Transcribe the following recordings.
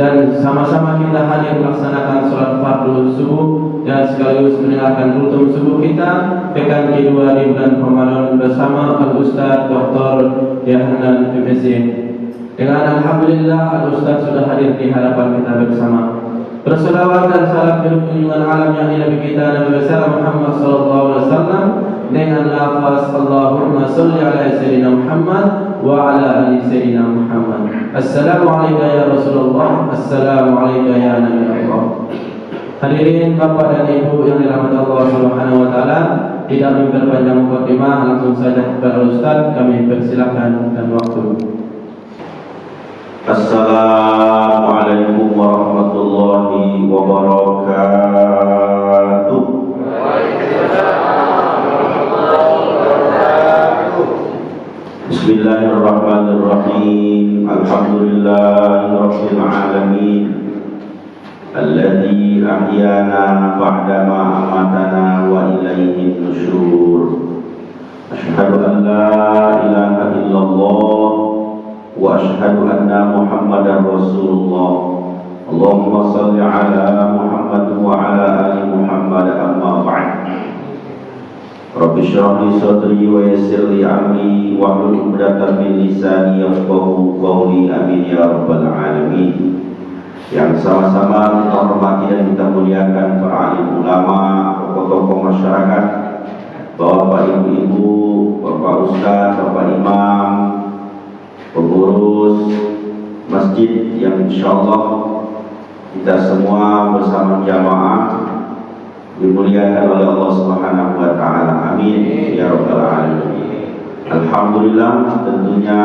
dan sama-sama kita hadir melaksanakan sholat fardu subuh dan sekaligus mendengarkan kultum subuh kita pekan kedua di bulan Ramadan bersama Al-Ustaz Dr. Yahnan MSc. Dengan alhamdulillah Al-Ustaz sudah hadir di hadapan kita bersama. Berselawat dan salam junjungan alam yang Nabi kita Nabi besar Muhammad sallallahu alaihi wasallam dengan lafaz Allahumma shalli ala sayyidina Muhammad wa ala ali sayyidina Muhammad. Assalamualaikum ya Rasulullah, assalamualaikum ya Nabi Allah. Hadirin Bapak dan Ibu yang dirahmati Allah Subhanahu wa taala, tidak memperpanjang mukadimah, langsung saja kepada Ustaz kami persilakan dan waktu. Assalamualaikum warahmatullahi wabarakatuh. Bismillahirrahmanirrahim. Alhamdulillahirabbil alamin. Alladzi ahyana ba'dama amatana wa ilaihin nusyur. Asyhadu an la ilaha illallah wa asyhadu anna Muhammadar Rasulullah. Allahumma shalli ala Muhammad wa ala ali Muhammad, amma ba'd. Rabbi shrah li sadri wa yassir li amri wahlul 'uqdatam min lisani yafqahu qawli, amin ya rabbal alamin. Yang sama-sama kita hormati dan kita muliakan para alim ulama, tokoh-tokoh masyarakat, bapak ibu-ibu, bapak ustaz, bapak imam, pengurus masjid yang insyaallah kita semua bersama jamaah dimuliakan oleh Allah Subhanahu wa taala. Amin ya rabbal alamin. Alhamdulillah, tentunya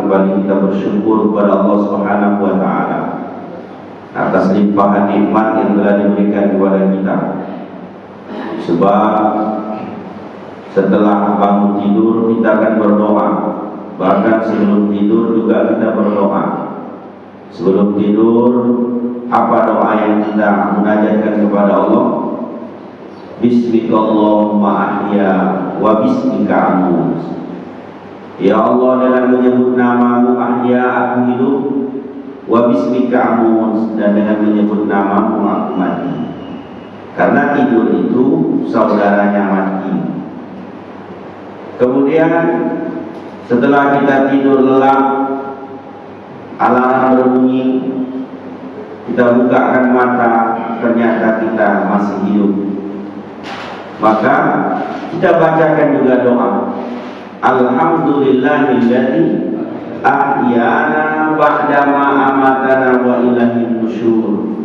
kembali kita bersyukur kepada Allah Subhanahu wa taala atas limpahan nikmat yang telah diberikan kepada kita. Sebab setelah bangun tidur kita akan berdoa. Bahkan sebelum tidur juga kita berdoa. Sebelum tidur, apa doa yang kita munajatkan kepada Allah? Bismika Allahumma ahya wa bismika amut. Ya Allah, dengan menyebut namamu ahya aku hidup, wa bismika amut, dan dengan menyebut namamu aku mati. Karena tidur itu saudaranya mati. Kemudian setelah kita tidur lelap, alarm berbunyi, kita bukakan mata, ternyata kita masih hidup. Maka kita bacakan juga doa. Alhamdulillahilladzi ahyana ba'dama amatana wa ilaihin nusyur.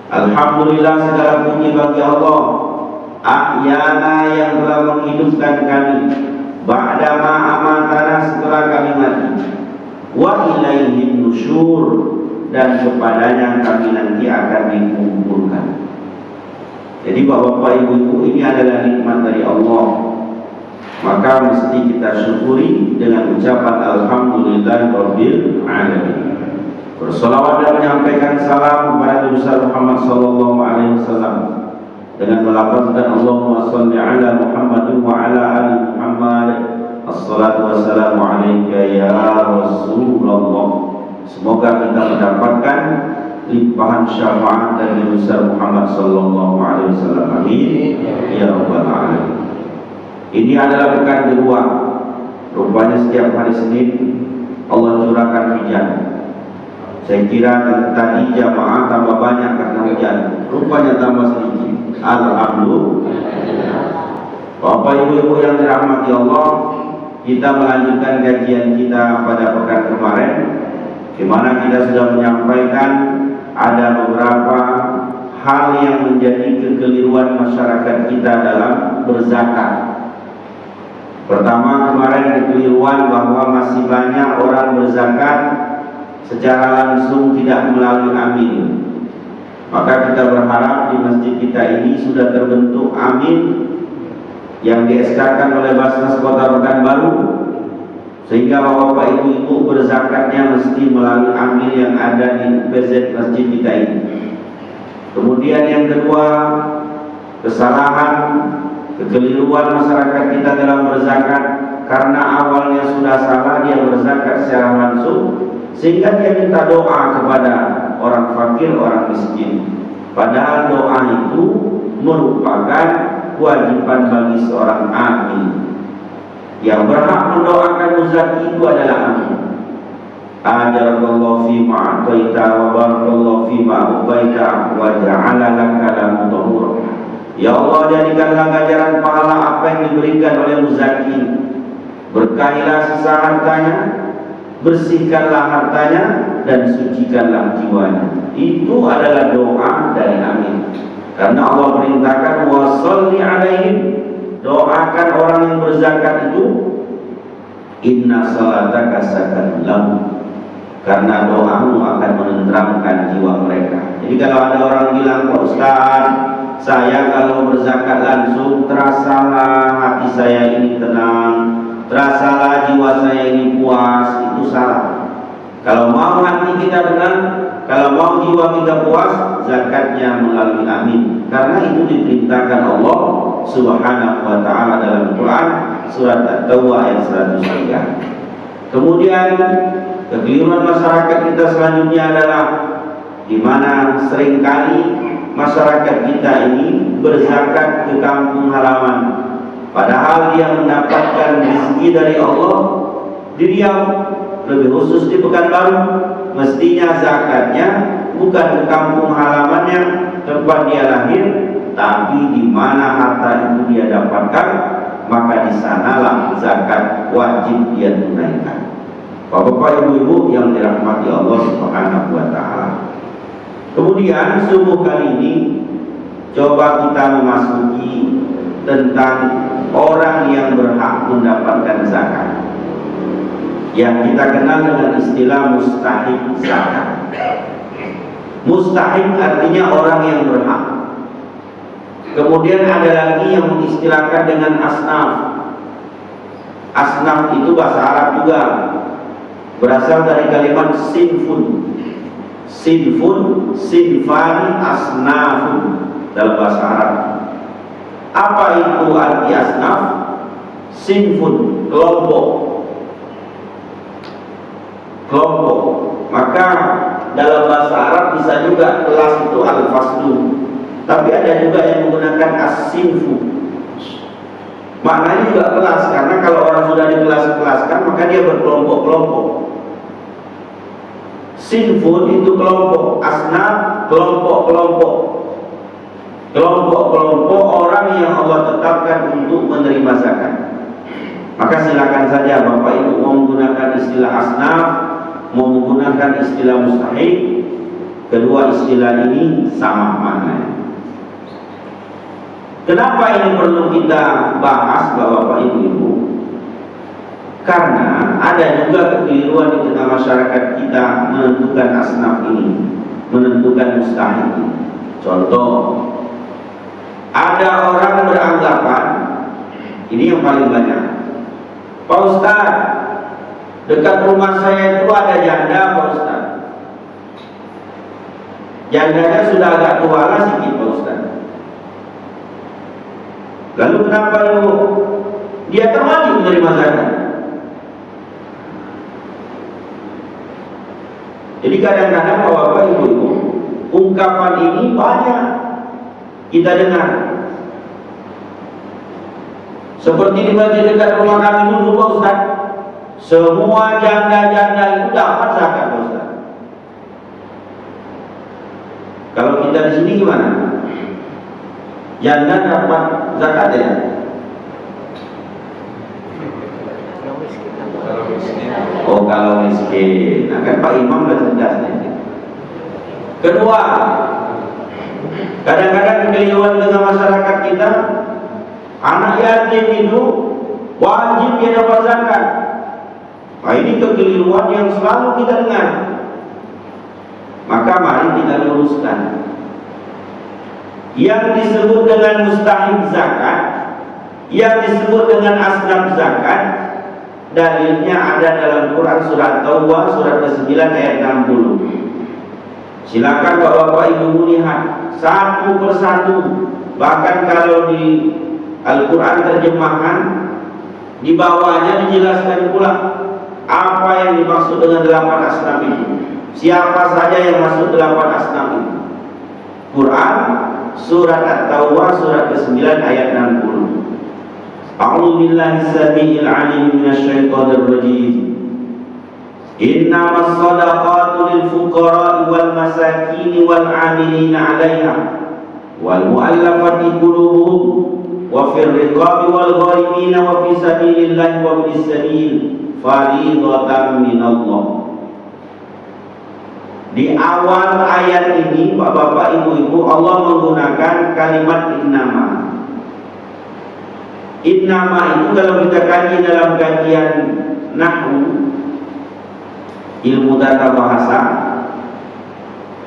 Alhamdulillah, segala puji bagi Allah, ahyana yang telah menghidupkan kami, ba'dama amatana setelah kami mati, wa ilaihin nusyur, dan kepadanya kami nanti akan dikumpulkan. Jadi bapak ibu ini adalah nikmat dari Allah, maka mesti kita syukuri dengan ucapan alhamdulillahirabbil alamin. Berselawat dan menyampaikan salam kepada Nabi Muhammad sallallahu alaihi wasallam dengan melafazkan Allahumma shalli ala Muhammad wa ala ali Muhammad. Assalatu wassalamu alayka ya Rasulullah. Semoga kita mendapatkan limpahan syafaat dari Nabi Muhammad sallallahu alaihi wasallam. Amin ya rabbal alamin. Ini adalah pekan kedua. Rupanya setiap hari Senin Allah curahkan hujan. Saya kira tadi jamaah tambah banyak karena hujan, rupanya tambah sedikit. Alhamdulillah. Bapak ibu-ibu yang dirahmati Allah, kita melanjutkan kajian kita pada pekan kemarin, di mana kita sudah menyampaikan ada beberapa hal yang menjadi kekeliruan masyarakat kita dalam berzakat. Pertama, kemarin kekeliruan bahwa masih banyak orang berzakat secara langsung tidak melalui amin. Maka kita berharap di masjid kita ini sudah terbentuk amin yang di-SK-kan oleh Basnas Kota Pekanbaru, sehingga bapak ibu berzakatnya mesti melalui amin yang ada di PZ masjid kita ini. Kemudian yang kedua, kesalahan, kekeliruan masyarakat kita dalam berzakat karena awalnya sudah salah dia berzakat secara langsung, sehingga dia minta doa kepada fakir, orang miskin. Padahal doa itu merupakan kewajiban bagi seorang amin. Yang berhak mendoakan muzaki itu adalah amin. Ajarakallahu fima a'taita wa barakallahu fima ubaita wa ja'ala laka lahu tahura. Ya Allah, jadikanlah ganjaran pahala apa yang diberikan oleh muzaki. Berkahilah sisa hartanya, bersihkanlah hartanya, dan sucikanlah jiwanya. Itu adalah doa dari amin. Karena Allah perintahkan wa sholli alaihim, doakan orang yang berzakat itu, inna salataka sakanun lahum, karena doamu akan menenteramkan jiwa mereka. Jadi kalau ada orang bilang, Pak Ustaz, saya kalau berzakat langsung terasalah hati saya ini tenang, terasalah jiwa saya ini puas, itu salah. Kalau mau hati kita tenang, kalau mau jiwa kita puas, zakatnya melalui amin. Karena itu diperintahkan Allah Subhanahu wa ta'ala dalam Quran surat At-Tawbah ayat 103. Kemudian kekeliruan masyarakat kita selanjutnya adalah di mana seringkali masyarakat kita ini berzakat ke kampung halaman, padahal dia mendapatkan rezeki dari Allah di Riau, lebih khusus di Pekanbaru. Mestinya zakatnya bukan ke kampung halamannya tempat dia lahir, tapi di mana harta itu dia dapatkan, maka di sanalah zakat wajib dia tunaikan. Bapak-bapak, ibu-ibu yang dirahmati Allah Subhanahu wa ta'ala. Kemudian subuh kali ini coba kita memasuki tentang orang yang berhak mendapatkan zakat, yang kita kenal dengan istilah mustahik zakat. Mustahik artinya orang yang berhak. Kemudian ada lagi yang mengistilahkan dengan asnaf. Asnaf itu bahasa Arab juga, berasal dari kalimat sinfun. Sinfun, sinfani, asnafun dalam bahasa Arab. Apa itu arti asnaf? Sinfun, kelompok. Kelompok. Maka dalam bahasa Arab bisa juga kelas itu al-faslu, tapi ada juga yang menggunakan as-sinfu. Maknanya juga kelas, karena kalau orang sudah dikelas-kelaskan maka dia berkelompok-kelompok. Sinfun itu kelompok, asnaf kelompok-kelompok. Kelompok-kelompok orang yang Allah tetapkan untuk menerima zakat. Maka silakan saja Bapak Ibu mau menggunakan istilah asnaf, mau menggunakan istilah mustahik, kedua istilah ini sama maknanya. Kenapa ini perlu kita bahas Bapak Ibu? Karena ada juga kekeliruan di tengah masyarakat kita menentukan asnaf ini, menentukan mustahik ini. Contoh, ada orang beranggapan, ini yang paling banyak, Pak Ustaz, dekat rumah saya itu ada janda, Pak Ustaz. Jandanya sudah agak tua lah sedikit, Pak Ustaz. Lalu kenapa Ibu? Dia terwajib menerima zakat. Jadi kadang-kadang Bapak Ibu, ungkapan ini banyak kita dengar. Seperti di masjid dekat rumah kami dulu, Pak Ustaz, semua janda-janda itu dapat zakat, Pak Ustaz. Kalau kita di sini gimana? Janda dapat zakat ya? Oh, kalau miskin. Nah, kan Pak Imam sudah cerdas nih. Kedua, kadang-kadang kekeliruan dengan masyarakat kita, anak yatim itu wajib dia dapat zakat. Nah, ini kekeliruan yang selalu kita dengar. Maka mari kita luruskan. Yang disebut dengan mustahik zakat, yang disebut dengan asnaf zakat, dalilnya ada dalam Quran surat Taubah surat ke-9 ayat 60. Silakan Bapak Ibu lihat satu persatu. Bahkan kalau di Al-Quran terjemahan di bawahnya dijelaskan pula apa yang dimaksud dengan 8 asnaf itu. siapa saja yang masuk 8 asnaf itu. Quran surat At-Taubah surat ke-9 ayat 60. A'udzu billahi samii'il 'aliim minasy syaithaanir rajiim. Innamas shadaqatu lil fuqara'i wal masaakin wal 'amilina 'alaiha wal mu'allafati qulubuhum wa fir riqabi wal gharimina wa fi sabilillahi wa bis sabil fariidatan minallah. Di awal ayat ini Bapak-bapak, Ibu-ibu, Allah menggunakan kalimat innama. Innama itu kalau kita kaji dalam kajian nahwu, ilmu tata bahasa,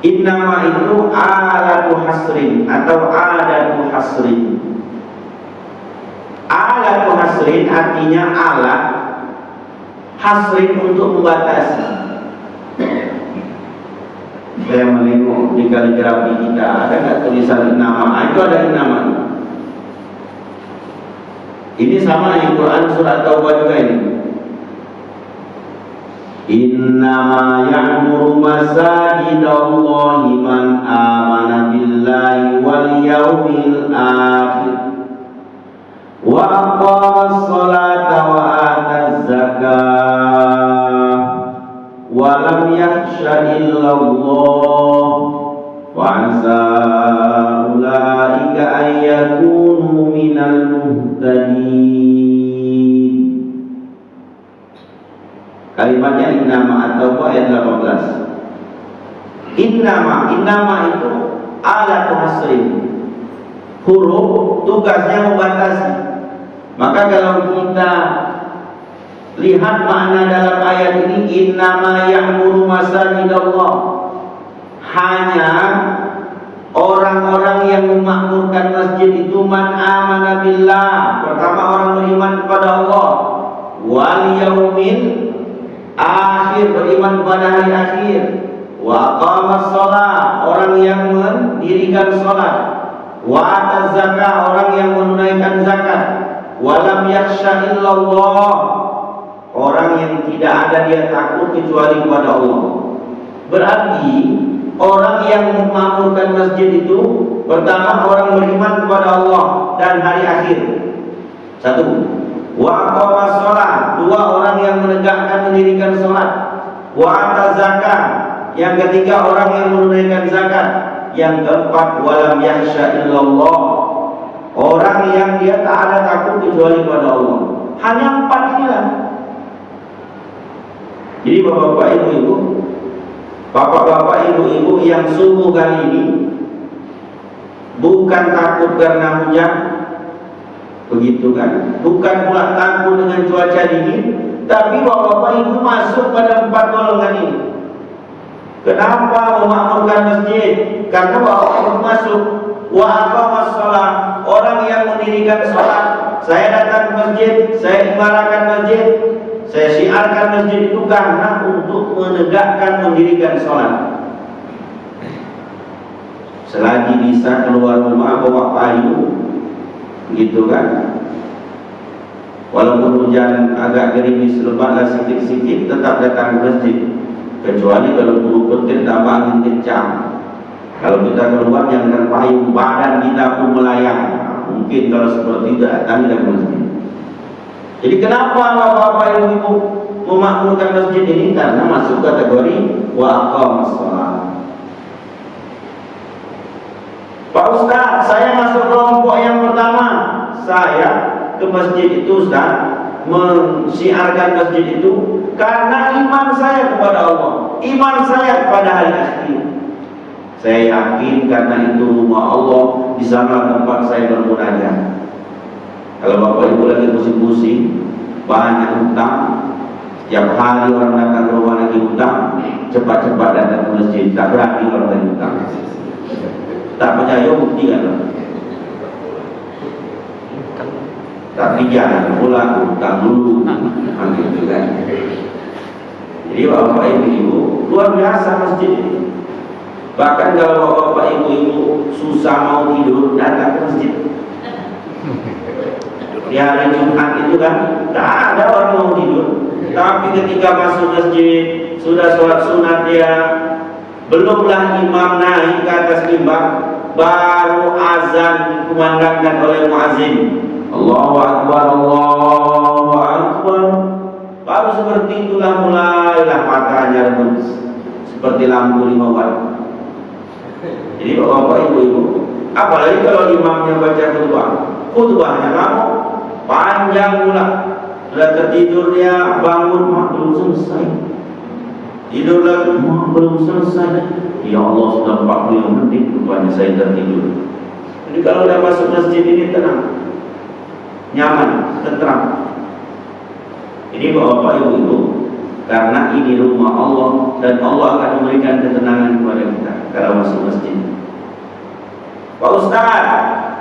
innama itu alatu hasrin atau adatu hasrin. Alatu hasrin artinya alat, hasrin untuk membatasi. Saya menengok di kaligrafi kita, ada nggak tulisan innama? Itu ada innama. Ini sama di Quran surat Taubah juga ini. Innama ya'muru masajidallahi man amana billahi wal yawmil akhir wa aqamas salata wa ataz zakah wa lam yakhsha illallah wa asa ulaika an yakunu minal muhtadin. Kalimatnya innama atau ayat 18. Innama itu alat hasrin. Huruf tugasnya membatasi. Maka kalau kita lihat makna dalam ayat ini, innama ya'muru masajidallah, hanya orang-orang yang memakmurkan masjid itu man amana billah, pertama orang beriman kepada Allah, wal yaumil akhir, beriman pada hari akhir, wa aqamas shalah, orang yang mendirikan salat, wa ataz zakah, orang yang menunaikan zakat, wa lam yakhsha illallah, orang yang tidak ada dia takut kecuali kepada Allah. Berarti orang yang memakmurkan masjid itu pertama orang beriman kepada Allah dan hari akhir. Satu. Wa aqamas shalah, dua orang yang menegakkan mendirikan salat. Wa ataz zakah, yang ketiga orang yang menunaikan zakat. Yang keempat, walam yakhsha illallah, orang yang dia tak ada takut kecuali kepada Allah. Hanya 4 inilah. Jadi bapak-bapak, ibu-ibu, bapak-bapak, ibu-ibu yang subuh kali ini bukan takut karena hujan, begitu kan? Bukan pula takut dengan cuaca dingin, tapi bapak-bapak, ibu masuk pada 4 golongan ini. Kenapa memakmurkan masjid? Karena bapak-bapak masuk. Wa aqamas shalah, orang yang mendirikan salat. Saya datang ke masjid, saya imarakan masjid, saya syiarkan masjid itu karena untuk menegakkan mendirikan salat. Selagi bisa keluar rumah bawa payung, gitu kan? Walaupun hujan agak gerimis lebatlah sikit-sikit, tetap datang ke masjid. Kecuali kalau guru petir tambah angin kencang. Kalau kita keluar jangan payung, badan kita pun melayang. Mungkin kalau seperti itu datang ke masjid. Jadi kenapa bapak-bapak ibu-ibu memakmurkan masjid ini? Karena masuk kategori wa aqamas shalah. Pak Ustaz, saya masuk kelompok yang pertama. Saya ke masjid itu, Ustaz, mensiarkan masjid itu karena iman saya kepada Allah, iman saya kepada hari akhir. Saya yakin karena itu rumah Allah, di sana tempat saya bermunajat. Kalau bapak ibu lagi pusing-pusing, banyak hutang, setiap hari orang datang ke rumah lagi hutang, cepat-cepat datang ke masjid. Tak berani orang lagi hutang. Tak percaya bukti kan? Tapi jangan pula hutang dulu, gitu kan? Jadi bapak ibu luar biasa masjid ini. Bahkan kalau bapak ibu susah mau tidur, datang ke masjid. Di hari Jumat itu kan tak ada orang mau tidur, tapi ketika masuk masjid sudah sholat sunat dia, belumlah imam naik ke atas mimbar, baru azan dikumandangkan oleh muazin, Allahu Akbar, Allahu Akbar. Baru seperti itulah mulailah matanya redup seperti lampu 5 watt. Jadi bapak-bapak, ibu-ibu, apalagi kalau imamnya baca khutbahnya lama, panjang pula. Sudah tertidur dia, bangun, belum selesai. Tidur lagi, belum selesai. Ya Allah, sudah 40 menit rupanya saya tertidur. Jadi kalau sudah masuk masjid ini tenang, nyaman, tentram. Ini bapak ibu-ibu, karena ini rumah Allah dan Allah akan memberikan ketenangan kepada kita kalau masuk masjid. Pak Ustaz,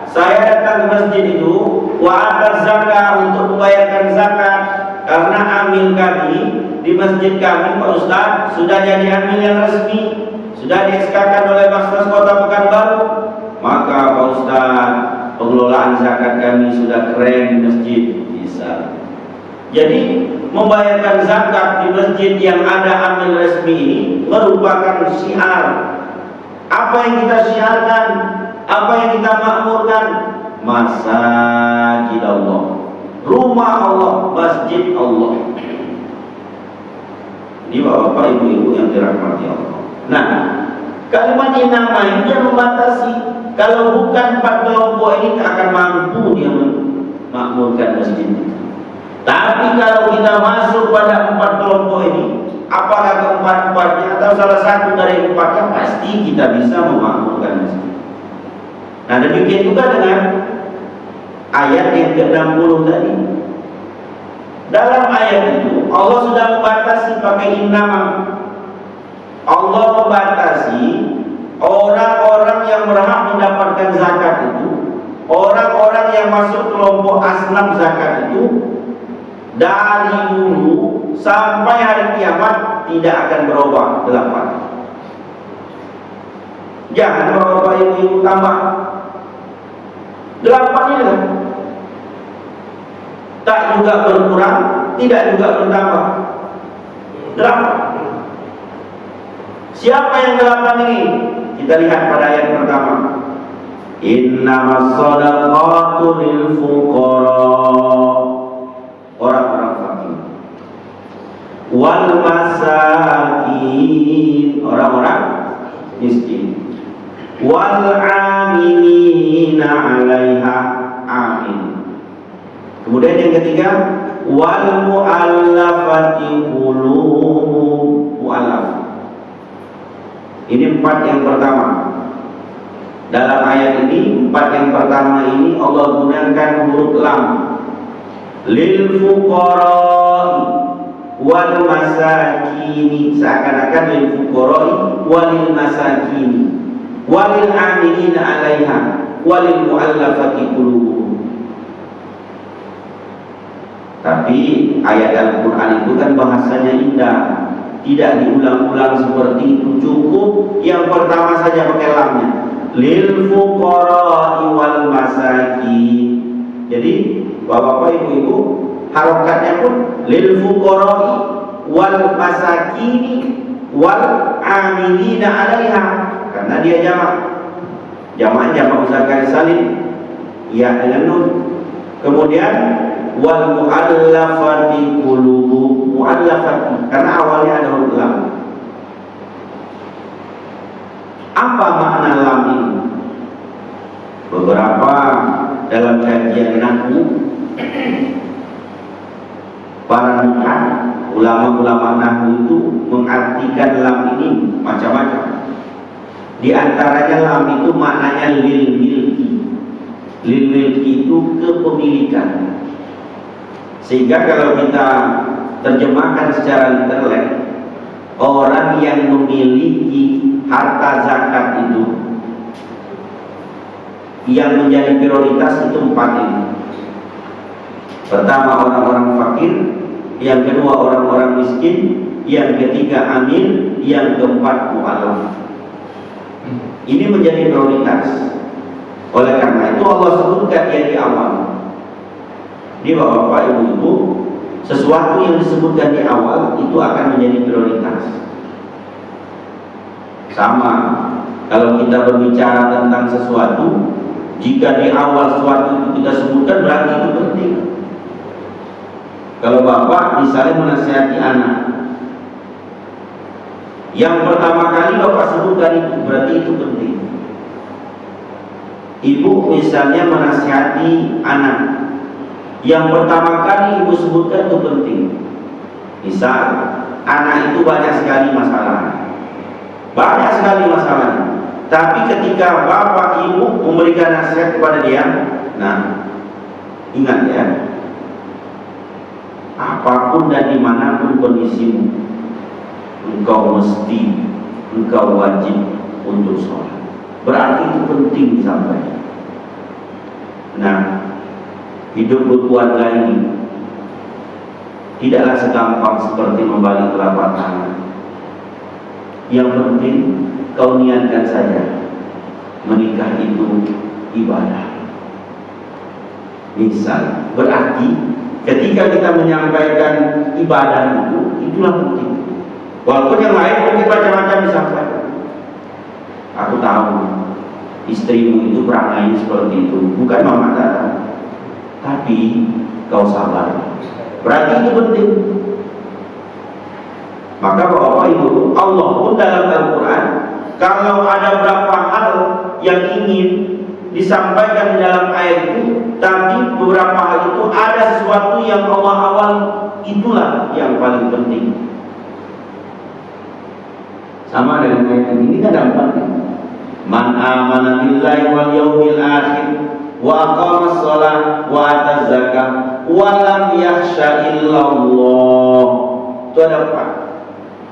saya datang ke masjid itu wa'atar zakat untuk membayarkan zakat karena amil kami di masjid kami, Pak Ustaz, sudah jadi amil yang resmi, sudah di-SK-kan oleh Basnas Kota Pekanbaru. Maka Pak Ustaz, pengelolaan zakat kami sudah keren di masjid. Bisa. Jadi membayarkan zakat di masjid yang ada amil resmi ini merupakan syiar. Apa yang kita syiarkan? Apa yang kita makmurkan? Masjid Allah, rumah Allah, masjid Allah. Ini bapak ibu-ibu yang dirahmati Allah. Nah, kalimat inama ini dia membatasi. Kalau bukan 4 kelompok ini tak akan mampu dia memakmurkan masjid. Tapi kalau kita masuk pada 4 kelompok ini, apakah keempat-empatnya atau salah satu dari 4-nya, pasti kita bisa memakmurkan masjid. Nah, demikian juga dengan ayat yang ke-60 tadi. Dalam ayat itu Allah sudah membatasi pakai innama. Allah membatasi orang-orang yang berhak mendapatkan zakat itu, orang-orang yang masuk kelompok asnaf zakat itu, dari dulu sampai hari kiamat tidak akan berubah 8. Jangan bapak ibu tambah 8 ini lah. Tak juga berkurang, tidak juga bertambah. 8. Siapa yang 8 ini? Kita lihat pada ayat pertama. Innamas shadaqatu lil fuqara, orang-orang fakir, wal masakin, orang-orang miskin, wal amilina 'alaiha, amin. Kemudian yang ketiga, wal mu'allafati qulubuhum, mu'allaf. Ini 4 yang pertama. Dalam ayat ini 4 yang pertama ini Allah gunakan huruf lam. Lil fuqara'i wal masakini, seakan-akan lil fuqara'i walil masakini walil amilina 'alaiha walil mu'allafati qulubuhum. Tapi ayat Al-Quran itu kan bahasanya indah, tidak diulang-ulang seperti itu. Cukup yang pertama saja pakai lamnya, lil fuqara'i wal masakin. Jadi bapak-bapak, ibu-ibu, harokatnya pun lil fuqara'i wal masakini wal amilina 'alaiha, karena dia jamak. Jamaknya menggunakan salib ya dengan nun. Kemudian wal mu'allafati qulubuhum, mu'allafati karena awalnya ada huruf lam. Apa makna lam ini? Beberapa dalam kajian nahwu, para nuhat, ulama-ulama nahwu itu mengartikan lam ini macam-macam. Di antaranya lam itu maknanya lil milki. Lil milki itu kepemilikan. Sehingga kalau kita terjemahkan secara literal, orang yang memiliki harta zakat itu, yang menjadi prioritas itu 4 ini. Pertama orang-orang fakir, yang kedua orang-orang miskin, yang ketiga amil, yang keempat mu'allaf. Ini menjadi prioritas. Oleh karena itu Allah sebutkan dia di awal. Ini bapak-bapak, ibu-ibu, sesuatu yang disebutkan di awal itu akan menjadi prioritas. Sama, kalau kita berbicara tentang sesuatu, jika di awal sesuatu itu kita sebutkan berarti itu penting. Kalau bapak misalnya menasihati anak, yang pertama kali bapak sebutkan itu berarti itu penting. Ibu misalnya menasihati anak, yang pertama kali ibu sebutkan itu penting. Misal, anak itu banyak sekali masalah, tapi ketika bapak ibu memberikan nasihat kepada dia, nah, ingat ya, apapun dan dimanapun kondisimu, engkau wajib untuk sholat. Berarti itu penting disampaikan. Nah, hidup berkeluarga ini tidaklah segampang seperti membalik telapak tangan. Yang penting kau niatkan saja, menikah itu ibadah. Misal, berarti ketika kita menyampaikan ibadah itu, itulah penting. Walaupun yang lain mungkin macam-macam disampaikan. Aku tahu istrimu itu perangai seperti itu, bukan mama datang, tapi kau sabar. Berarti itu penting. Maka Bapak Ibu, Allah pun dalam Al-Quran, kalau ada berapa hal yang ingin disampaikan di dalam ayat itu, tapi beberapa hal itu ada sesuatu yang Allah awal, itulah yang paling penting. Sama dengan ayat ini kan dampaknya. Man amana billahi wal yawmil akhir wa aqama shalah wa ata zakah wa lam yakhsha illallah. Itu ada apa?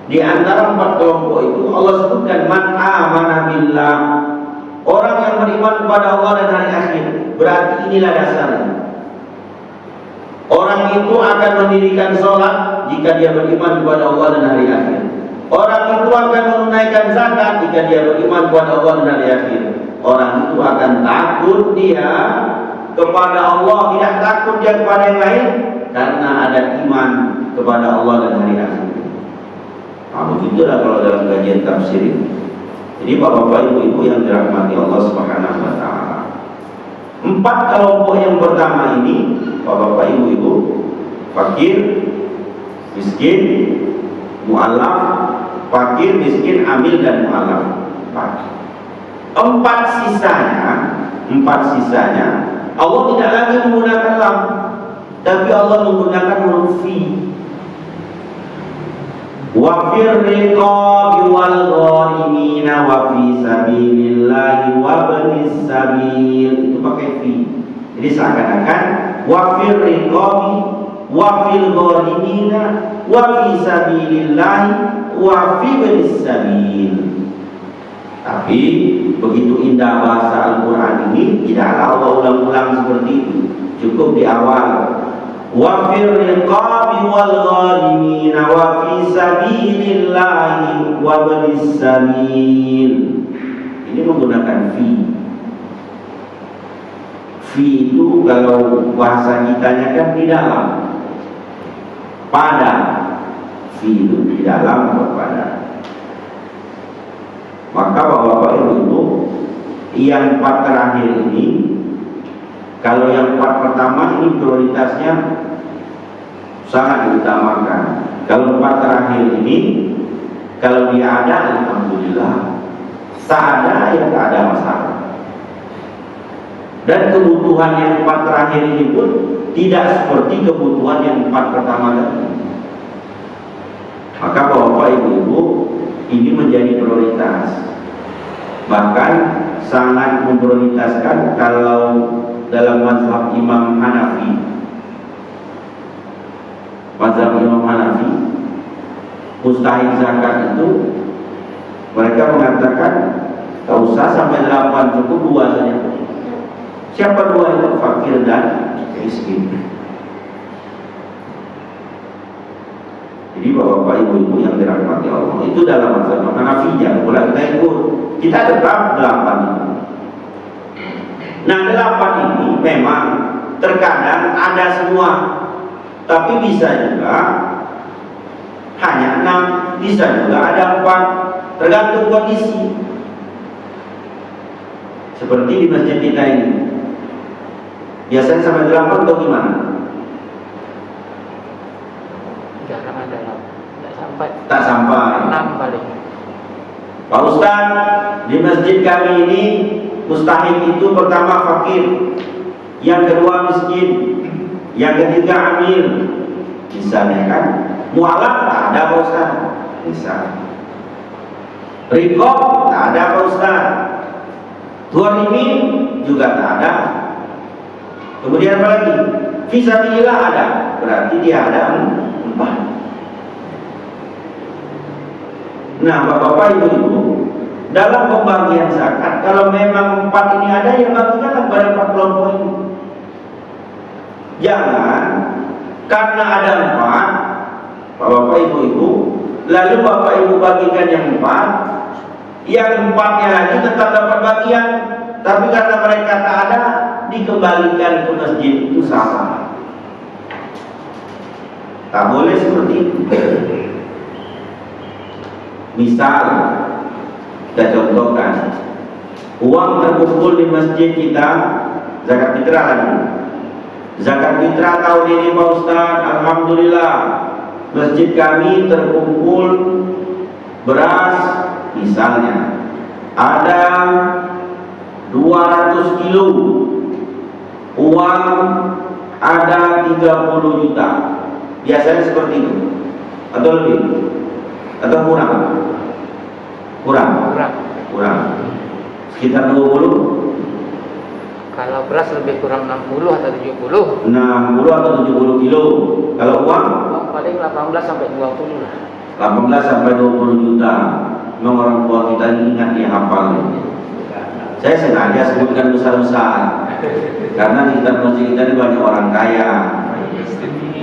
Di antara 4 kelompok itu Allah sebutkan man amana billah, orang yang beriman kepada Allah dan hari akhir. Berarti inilah dasarnya. Orang itu akan mendirikan sholat jika dia beriman kepada Allah dan hari akhir. Orang itu akan menunaikan zakat jika dia beriman kepada Allah dan hari akhir. Orang itu akan takut dia kepada Allah, tidak takut dia kepada yang lain, karena ada iman kepada Allah dan hari akhir. Nah, begitulah kalau dalam kajian tafsir ini. Jadi bapak-bapak, ibu-ibu yang dirahmati Allah Subhanahu wa taala. 4 kelompok yang pertama ini, bapak-bapak, ibu-ibu, fakir, miskin, mu'allaf, fakir, miskin, amil dan mu'allaf. 4 sisanya Allah tidak lagi menggunakan lam, tapi Allah menggunakan huruf fi. Wa fir riqabi wal gharimina wa fi sabilillahi wa ibnis sabil, itu pakai fi. Jadi seakan-akan wa fir riqabi wa fil gharimina wa fi sabilillahi wa fi ibnis sabil. Tapi begitu indah bahasa Al-Quran ini, tidaklah Allah ulang-ulang seperti itu. Cukup di awal, wa fir riqabi wal gharimina wa fi sabilillahi wa ibnis sabil. Ini menggunakan fi. Fi itu kalau bahasa kitanya kan di dalam, pada. Fi itu di dalam atau pada. Maka bapak-bapak, ibu-ibu, yang 4 terakhir ini, kalau yang 4 pertama ini prioritasnya sangat diutamakan. Kalau 4 terakhir ini, kalau dia ada, alhamdulillah. Tak ada, ya tak ada masalah. Dan kebutuhan yang 4 terakhir ini pun tidak seperti kebutuhan yang 4 pertama tadi. Maka bapak, ibu-ibu, ini menjadi prioritas. Bahkan sangat memprioritaskan kalau dalam mazhab Imam Hanafi. Mazhab Imam Hanafi, mustahil zakat itu mereka mengatakan tak usah sampai 8, cukup 2 saja. Siapa 2 itu? Fakir dan miskin. Jadi bapak-bapak, ibu-ibu yang dirahmati Allah, itu dalam mazhab Hanafi, jangan pula kita ikut. Kita tetap 8 ini. Nah, 8 ini memang terkadang ada semua Tapi bisa juga hanya 6, bisa juga ada 4, tergantung kondisi. Seperti di masjid kita ini, biasanya sampai 8 atau gimana? Jarang ada 8, Tak sampai 6 paling. Pak Ustaz, di masjid kami ini mustahik itu pertama fakir, yang kedua miskin, yang ketiga amil. Misalnya kan, mualaf tak ada Pak Ustaz. Misal rikob tak ada Pak Ustaz. Ghorimin juga tak ada. Kemudian apa lagi? Fisabilillah ada. Berarti dia ada 4. Nah, Bapak-bapak, Ibu-ibu, dalam pembagian zakat, kalau memang 4 ini ada, ya bagikanlah kepada 4 kelompok ini. Jangan karena ada 4, Bapak-bapak, Ibu-ibu, lalu Bapak Ibu bagikan yang 4, yang 4-nya lagi tetap dapat bagian, tapi karena mereka tak ada, dikembalikan ke masjid. Itu salah. Tak boleh seperti itu. Misal, kita contohkan, uang terkumpul di masjid kita, zakat fitrah lagi. Zakat fitrah tahun ini Pak Ustaz, alhamdulillah, masjid kami terkumpul beras, misalnya ada 200 kilo, uang ada 30 juta. Biasanya seperti itu, atau lebih, atau kurang? Sekitar 20. Kalau beras lebih kurang 60 atau 70. 60 atau 70 kilo. Kalau uang Paling 18 sampai 20 lah. 18 sampai 20 juta. Memang orang tua kita ini ingat, dia hafal. Saya sengaja sebutkan besar-besar karena di sekitar masjid kita ini banyak orang kaya.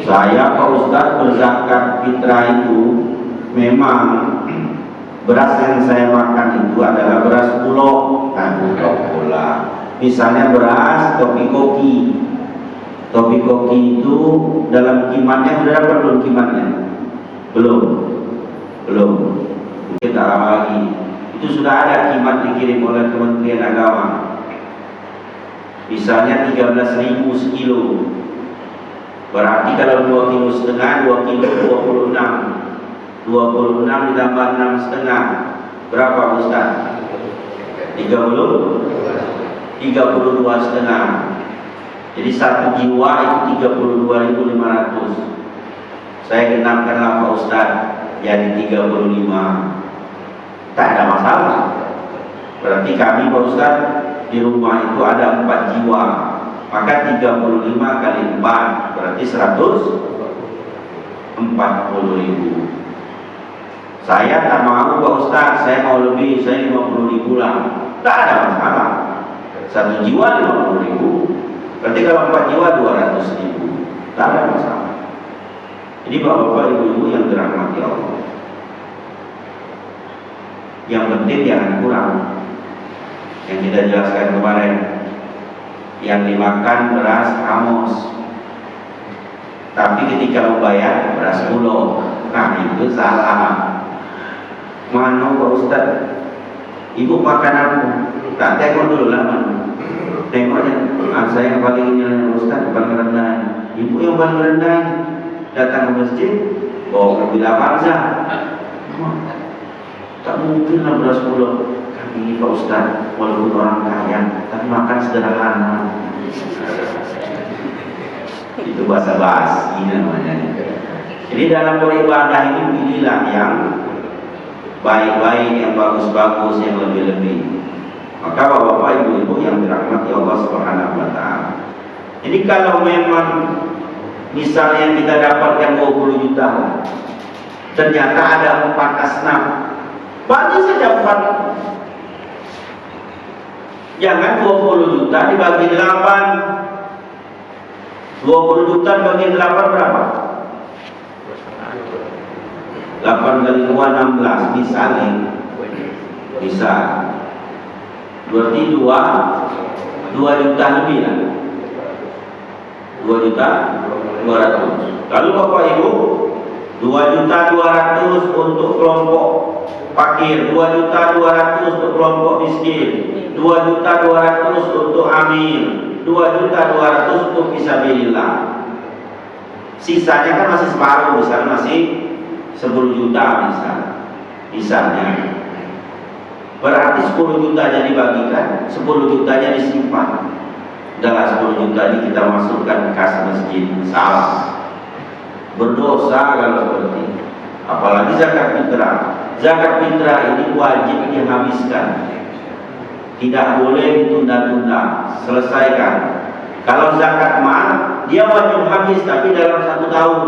Saya Pak Ustaz berzakat fitrah itu memang beras yang saya makan itu adalah beras bulog, bulog pula. Misalnya beras topi koki. Topi koki itu dalam kimatnya sudah dapat belum kimatnya? Belum. Mungkin tak lama lagi. Itu sudah ada kimat dikirim oleh Kementerian Agama. Misalnya 13.000 sekilo. Berarti kalau 2,5 kilo, 2 kilo 26. 26 ditambah 6,5. Berapa Ustaz? 32,5. Jadi satu jiwa itu 32.500. Saya genapkanlah Pak Ustaz, jadi 35. Tak ada masalah. Berarti kami Pak Ustaz di rumah itu ada 4 jiwa. Maka 35 kali 4 berarti 140.000. Saya tak mau Pak Ustaz, saya mau lebih, saya 50.000 lah. Tak ada masalah. 1 jiwa 50.000. Berarti kalau 4 jiwa 200.000. Tak ada masalah. Jadi bapak-bapak, ibu-ibu yang dirahmati Allah, yang penting jangan kurang. Yang kita jelaskan kemarin, yang dimakan beras Amos, tapi ketika membayar beras bulog. Nah, itu salah. Mana Pak Ustaz, ibu makan apa? Tak tengok dulu lah mana. Tengoknya, saya yang paling ini Ustaz, paling rendah. Ibu yang paling rendah datang ke masjid, bawa mobil Avanza. Tak mungkin lah beras bulog. Kami Pak Ustaz, walaupun orang kaya, tapi makan sederhana. Itu bahasa basi namanya. Jadi dalam beribadah ini pilihlah yang baik-baik, yang bagus-bagus, yang lebih-lebih. Maka bapak-bapak, ibu-ibu yang dirahmati Allah Subhanahu wa Ta'ala. Jadi kalau memang misalnya kita dapatkan 20 juta, ternyata ada 4 asnaf, bagi saja 4. Jangan 20 juta dibagi 8. 20 juta dibagi 8 berapa? 8 kali 2 16 misalnya. Bisa. Berarti 2 juta lebih lah. 2 juta 200. Lalu Bapak Ibu, 2.200.000 untuk kelompok fakir, 2.200.000 untuk kelompok miskin, 2.200.000 untuk amil, 2.200.000 untuk fisabilillah. Sisanya kan masih separuh, misalnya masih 10 juta misalnya. Berarti 10 jutanya dibagikan, 10 jutanya disimpan. Udahlah 10 juta ini kita masukkan ke kas masjid. Salah, berdosa kalau seperti ini. Apalagi zakat fitrah. Zakat fitrah ini wajib dihabiskan, tidak boleh ditunda-tunda, selesaikan. Kalau zakat mal, dia wajib habis tapi dalam 1 tahun.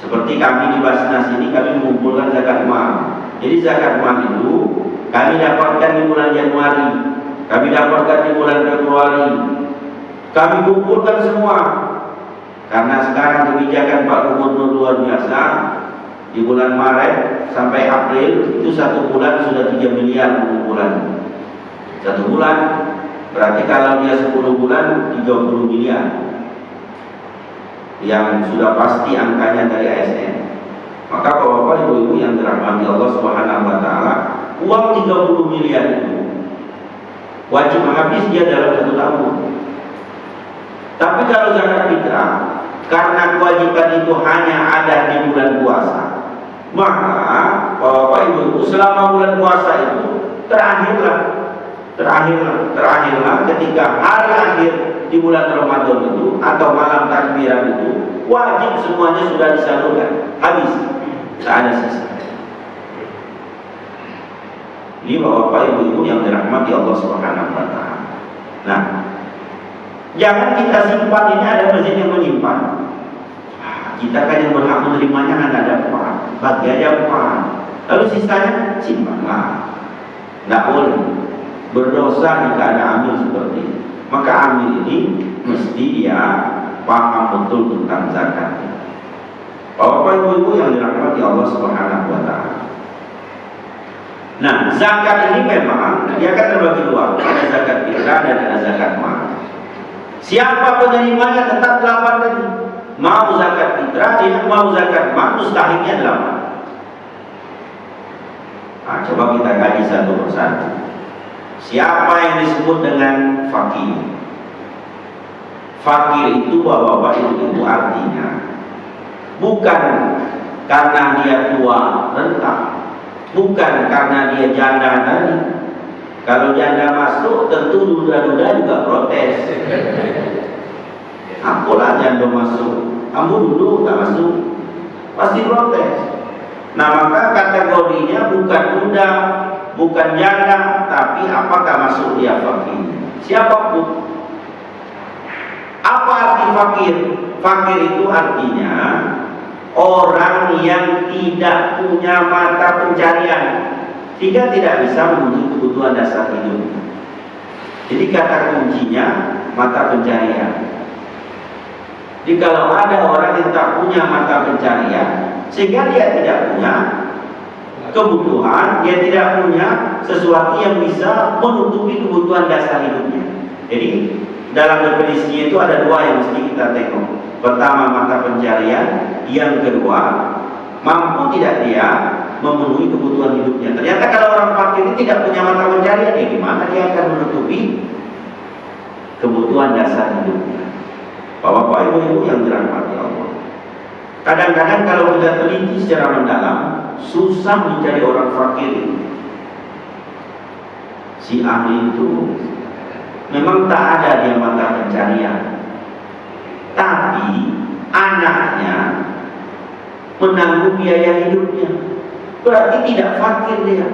Seperti kami di Basnas ini, kami mengumpulkan zakat mal. Jadi zakat mal itu kami dapatkan di bulan Januari, kami dapatkan di bulan Februari, kami kumpulkan semua. Karena sekarang kebijakan Pak Gubernur luar biasa. Di bulan Maret sampai April itu 1 bulan sudah 3 miliar pengumpulan. 1 bulan berarti kalau dia 10 bulan 30 miliar. Yang sudah pasti angkanya dari ASN. Maka Bapak Ibu yang dirahmati Allah Subhanahu wa taala, uang 30 miliar itu wajib habis dia dalam 1 tahun. Tapi kalau zakat fitrah, karena kewajiban itu hanya ada di bulan puasa, maka Bapak Ibu selama bulan puasa itu terakhirlah ketika hari akhir di bulan Ramadan itu atau malam takbiran itu wajib semuanya sudah disalurkan, habis, tidak ada sisa. Ini Bapak Ibu yang dirahmati Allah Subhanahu wa taala. Nah, jangan kita simpan, ini ada masjid yang menyimpan. Kita kan yang berhak menerimanya kan ada apa? Bagi aja apa? Lalu sisanya simpanlah. Tidak boleh. Berdosa jika ada amil seperti ini. Maka amil ini mesti dia paham betul tentang zakat. Bapak Ibu yang dirahmati Allah Subhanahu wa taala. Nah, zakat ini memang dia akan terbagi 2. Ada zakat fitrah dan ada zakat mal. Siapa penerimanya tetap 8 tadi. Mau zakat fitrah, dia mau zakat mal, mustahiknya 8. Nah, coba kita kaji satu persatu. Siapa yang disebut dengan fakir? Fakir itu Bapak Ibu artinya bukan karena dia tua renta, bukan karena dia janda tadi. Kalau janda masuk, tentu duda-duda juga protes. Apalah janda masuk, kamu dulu tak masuk, pasti protes. Nah, maka kategorinya bukan duda, bukan janda, tapi apakah masuk dia fakir? Siapapun. Apa arti fakir? Fakir itu artinya orang yang tidak punya mata pencarian, sehingga tidak bisa memenuhi kebutuhan dasar hidup. Jadi kata kuncinya mata pencarian. Jadi kalau ada orang yang tak punya mata pencarian, sehingga dia tidak punya kebutuhan, dia tidak punya sesuatu yang bisa menutupi kebutuhan dasar hidupnya. Jadi dalam definisinya itu ada 2 yang mesti kita tengok. Pertama mata pencarian, yang kedua mampu tidak dia memenuhi kebutuhan hidupnya. Ternyata kalau orang fakir ini tidak punya mata pencarian, gimana dia akan menutupi kebutuhan dasar hidupnya? Bapak Ibu yang dirahmati Allah, kadang-kadang kalau kita teliti secara mendalam, susah mencari orang fakir. Si ahli itu memang tak ada dia mata pencarian, tapi anaknya menanggung biaya hidupnya, berarti tidak fakir dia.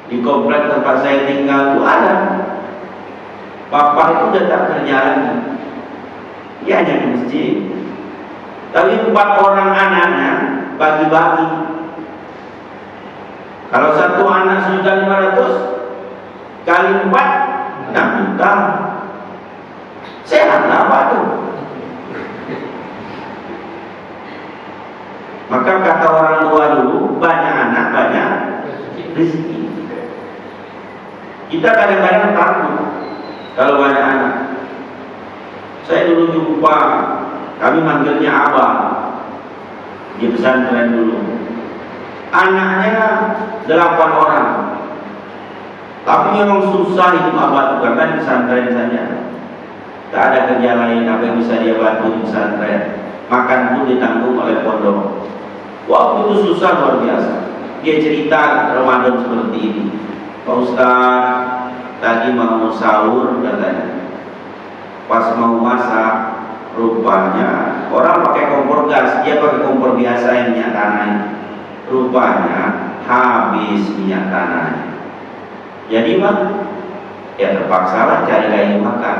Di komplek tempat saya tinggal itu ada bapak itu udah tak kerja lagi, dia hanya di masjid, tapi 4 orang anaknya bagi-bagi. Kalau satu anak 1.500 kali 4 6 juta, sehatlah apa tuh? Maka kata orang tua dulu, banyak anak banyak rezeki. Kita kadang-kadang takut Kalau banyak anak, saya dulu jumpa, kami manggilnya abah di pesantren dulu. Anaknya 8 orang, tapi memang susah hidup abah itu karena di pesantren saja. Tak ada kerja lain apa yang bisa dia bantu di pesantren. Makan pun ditanggung oleh pondok. Waktu itu susah luar biasa. Dia cerita Ramadan seperti ini. Pak Ustaz, tadi mau sahur katanya. Pas mau masak, rupanya orang pakai kompor gas, dia pakai kompor biasa yang minyak tanah. Rupanya habis minyak tanah. Jadi Pak, ya terpaksa lah cari kayu bakar.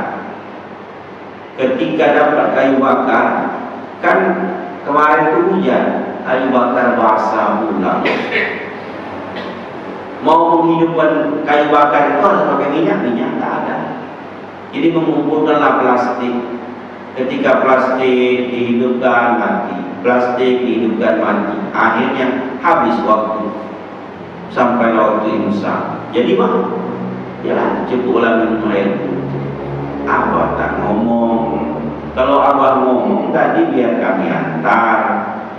Ketika dapat kayu bakar, kan kemarin itu hujan, kayu bakar basah pula. Mau menghidupkan kayu bakar itu harus pakai minyak tak ada. Jadi mengumpulkanlah plastik. Ketika plastik dihidupkan mati, plastik dihidupkan mati. Akhirnya habis waktu sampai waktu imsak. Jadi Pak, ya cukuplah minum air. Abah tak ngomong. Kalau abah ngomong tadi biar kami antar.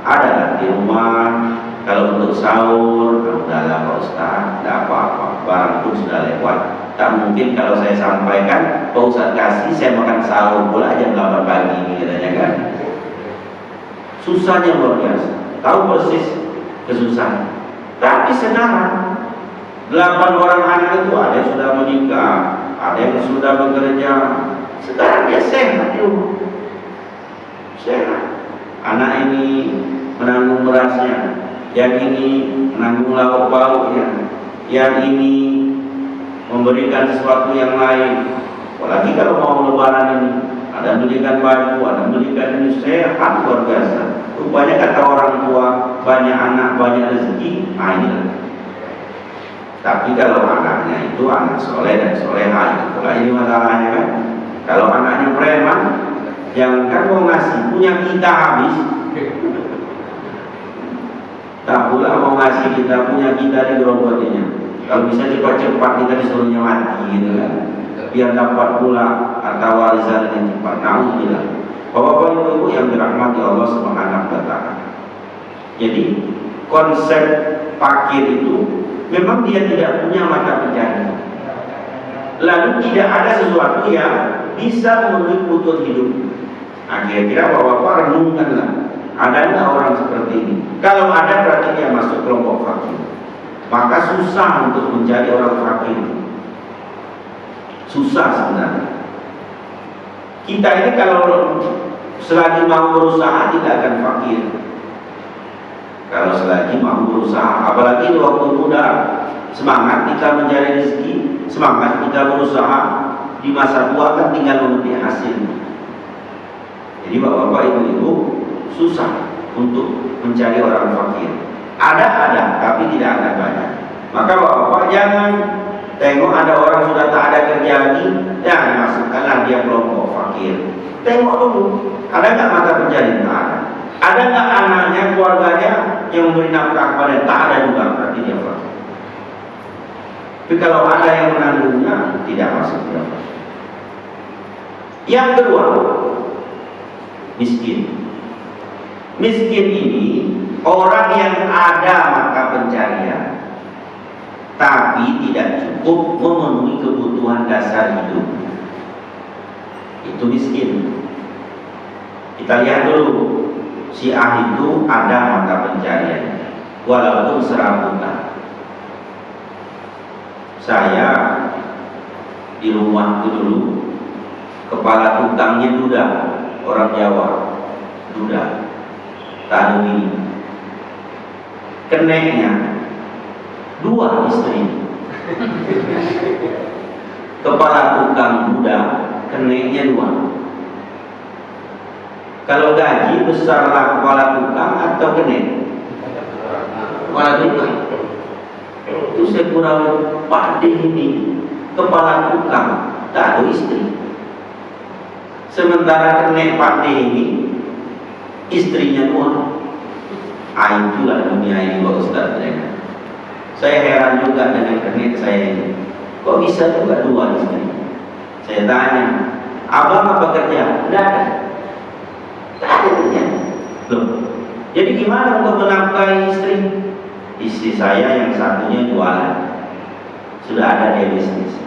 Ada di rumah. Kalau untuk sahur, udahlah Pak Ustaz, tidak apa-apa. Barang pun sudah lewat. Tak mungkin kalau saya sampaikan, Pak Ustaz kasih saya makan sahur pula jam 8 pagi, katanya kan. Susahnya luar biasa. Tahu persis kesusahan. Tapi sekarang 8 orang anak itu ada yang sudah menikah, ada yang sudah bekerja. Sekarang dia sehat di rumah. Sehat. Anak ini menanggung berasnya, yang ini menanggung lauk pauknya, yang ini memberikan sesuatu yang lain. Apalagi kalau mau lebaran ini, ada belikan baju, ada belikan ini, sehat luar biasa. Rupanya kata orang tua, banyak anak banyak rezeki. Inilah. Tapi kalau anaknya itu anak soleh dan solehah, itulah ini masalahnya kan. Kalau anaknya preman, jangan mau ngasih, punya kita habis. Tak pula mau ngasih kita, punya kita digerogotinya. Kalau bisa cepat-cepat kita disuruhnya mati gitu kan, biar dapat pula harta warisan yang cepat. Nauzubillah. Bapak-bapak ibu-ibu yang dirahmati Allah Subhanahu wa taala. Jadi konsep fakir itu memang dia tidak punya mata pencaharian. Lalu tidak ada sesuatu yang bisa memenuhi kebutuhan hidup. Kira-kira bapak-bapak renungkanlah, ada nggak orang seperti ini? Kalau ada berarti dia masuk kelompok fakir. Maka susah untuk mencari orang fakir. Susah sebenarnya. Kita ini kalau selagi mau berusaha tidak akan fakir. Kalau selagi mau berusaha, apalagi di waktu muda, semangat kita mencari rezeki, semangat kita berusaha, di masa tua kan tinggal memetik hasil. Jadi bapak-bapak ibu-ibu susah untuk mencari orang fakir. Ada, tapi tidak ada banyak. Maka bapak-bapak jangan tengok ada orang sudah tak ada kerja lagi, dan masukkanlah dia kelompok fakir. Tengok dulu, ada nggak mata pencarian? Tak ada. Ada nggak anaknya, keluarganya yang memberi nafkah kepada? Tak ada juga, berarti dia fakir. Tapi kalau ada yang menanggungnya, tidak masuk dia fakir. Yang kedua, miskin. Miskin ini orang yang ada mata pencarian, tapi tidak cukup memenuhi kebutuhan dasar hidup. Itu miskin. Kita lihat dulu, si A itu ada mata pencarian, walaupun serabutan. Saya di rumah itu dulu, kepala tukangnya duda, orang Jawa, duda, tak ada bini. Keneknya 2 istri. Kepala tukang duda, keneknya 2. Kalau gaji besarlah kepala tukang atau kenek? Kepala tukang. Itu saya kurang Pak D ini, kepala tukang, tak ada istri. Sementara kenek Pak D ini, istrinya 2. Itulah dunia ini Pak Ustaz. Saya heran juga dengan kenek saya ini. Kok bisa juga 2 istri? Saya tanya, abang apa kerja? Tidak ada. Tidak ada kerja. Loh, jadi gimana untuk menafkahi istri? Istri saya yang satunya jualan, sudah ada dia bisnis.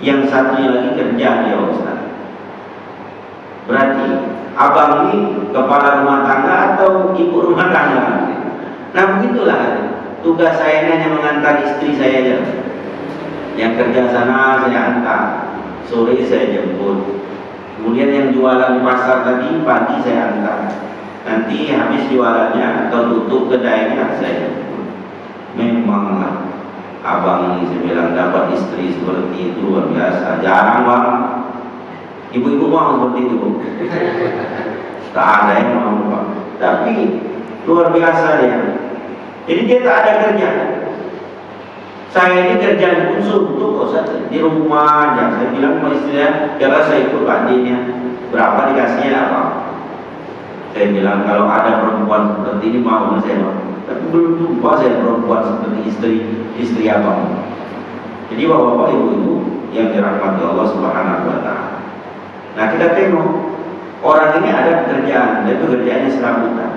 Yang satunya lagi kerja dia Ustaz. Berarti abang ini kepala rumah tangga atau ibu rumah tangga? Nah begitulah. Tugas saya hanya mengantar istri saya aja. Yang kerja sana saya antar, sore saya jemput. Kemudian yang jualan di pasar tadi pagi saya antar. Nanti habis jualannya atau tutup kedainya saya jemput. Memanglah abang ini saya bilang dapat istri seperti itu luar biasa. Jarang bang. Ibu-ibu mau seperti itu. Tak ada yang mau bang. Tapi luar biasa dia. Jadi dia tak ada kerja. Saya ini kerjaan khusus untuk di rumah aja. Saya bilang sama istrinya, kalau saya ikut adiknya, berapa dikasihnya apa? Saya bilang kalau ada perempuan seperti ini mau saya mau. Tapi belum jumpa saya perempuan seperti istri abang. Jadi bapak-bapak ibu-ibu yang dirahmati Allah Subhanahu Wa Taala. Nah kita tengok orang ini ada pekerjaan, dan pekerjaannya serabutan.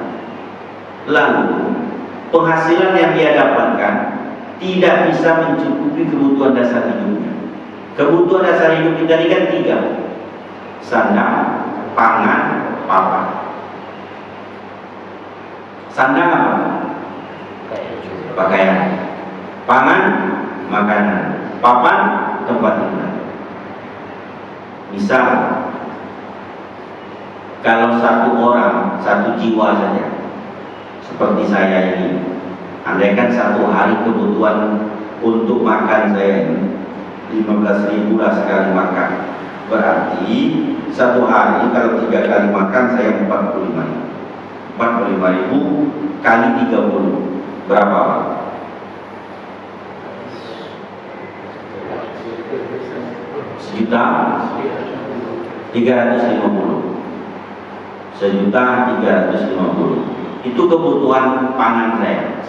Lalu penghasilan yang dia dapatkan tidak bisa mencukupi kebutuhan dasar hidupnya. Kebutuhan dasar hidup kita ini kan 3: sandang, pangan, papan. Sandang apa? Pakaian. Pangan, makanan. Papan, tempat tinggal. Misal, kalau satu orang, satu jiwa saja, seperti saya ini, andaikan satu hari kebutuhan untuk makan saya ini 15.000 lah sekali makan. Berarti satu hari kalau 3 kali makan saya 45.000. 45.000 kali 30 berapa? Sejuta 350. Sejuta 350. Itu kebutuhan pangan saya.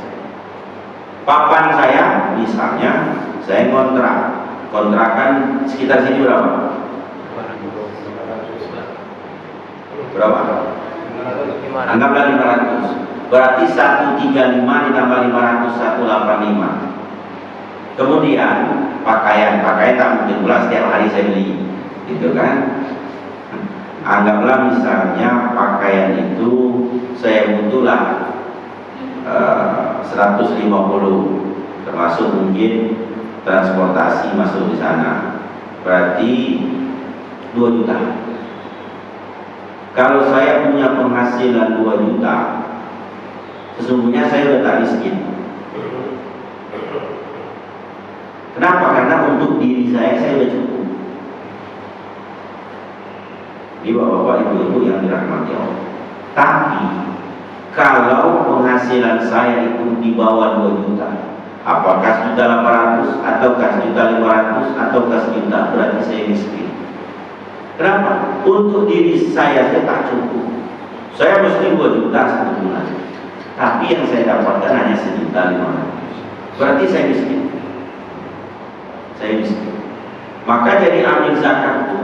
Papan saya, misalnya saya kontrakan sekitar sini berapa? Berapa? Anggaplah 500. Berarti 135 ditambah 500, 185. Kemudian pakaian tak mungkin pula setiap hari saya beli, gitu kan? Anggaplah misalnya pakaian itu saya butuhlah 150, termasuk mungkin transportasi masuk di sana, berarti 2 juta. Kalau saya punya penghasilan 2 juta, sesungguhnya saya sudah tak miskin. Kenapa? Karena untuk diri saya sudah cukup. Ini bapak-bapak ibu-ibu yang dirahmati Allah. Tapi kalau penghasilan saya itu di bawah 2 juta, apakah 1.800 ataukah 1.500 ataukah 1 juta, berarti saya miskin. Kenapa? Untuk diri saya tak cukup. Saya mesti 2 juta satu bulan, tapi yang saya dapatkan hanya 1.500.000. Berarti saya miskin. Saya miskin. Maka jadi amil zakat itu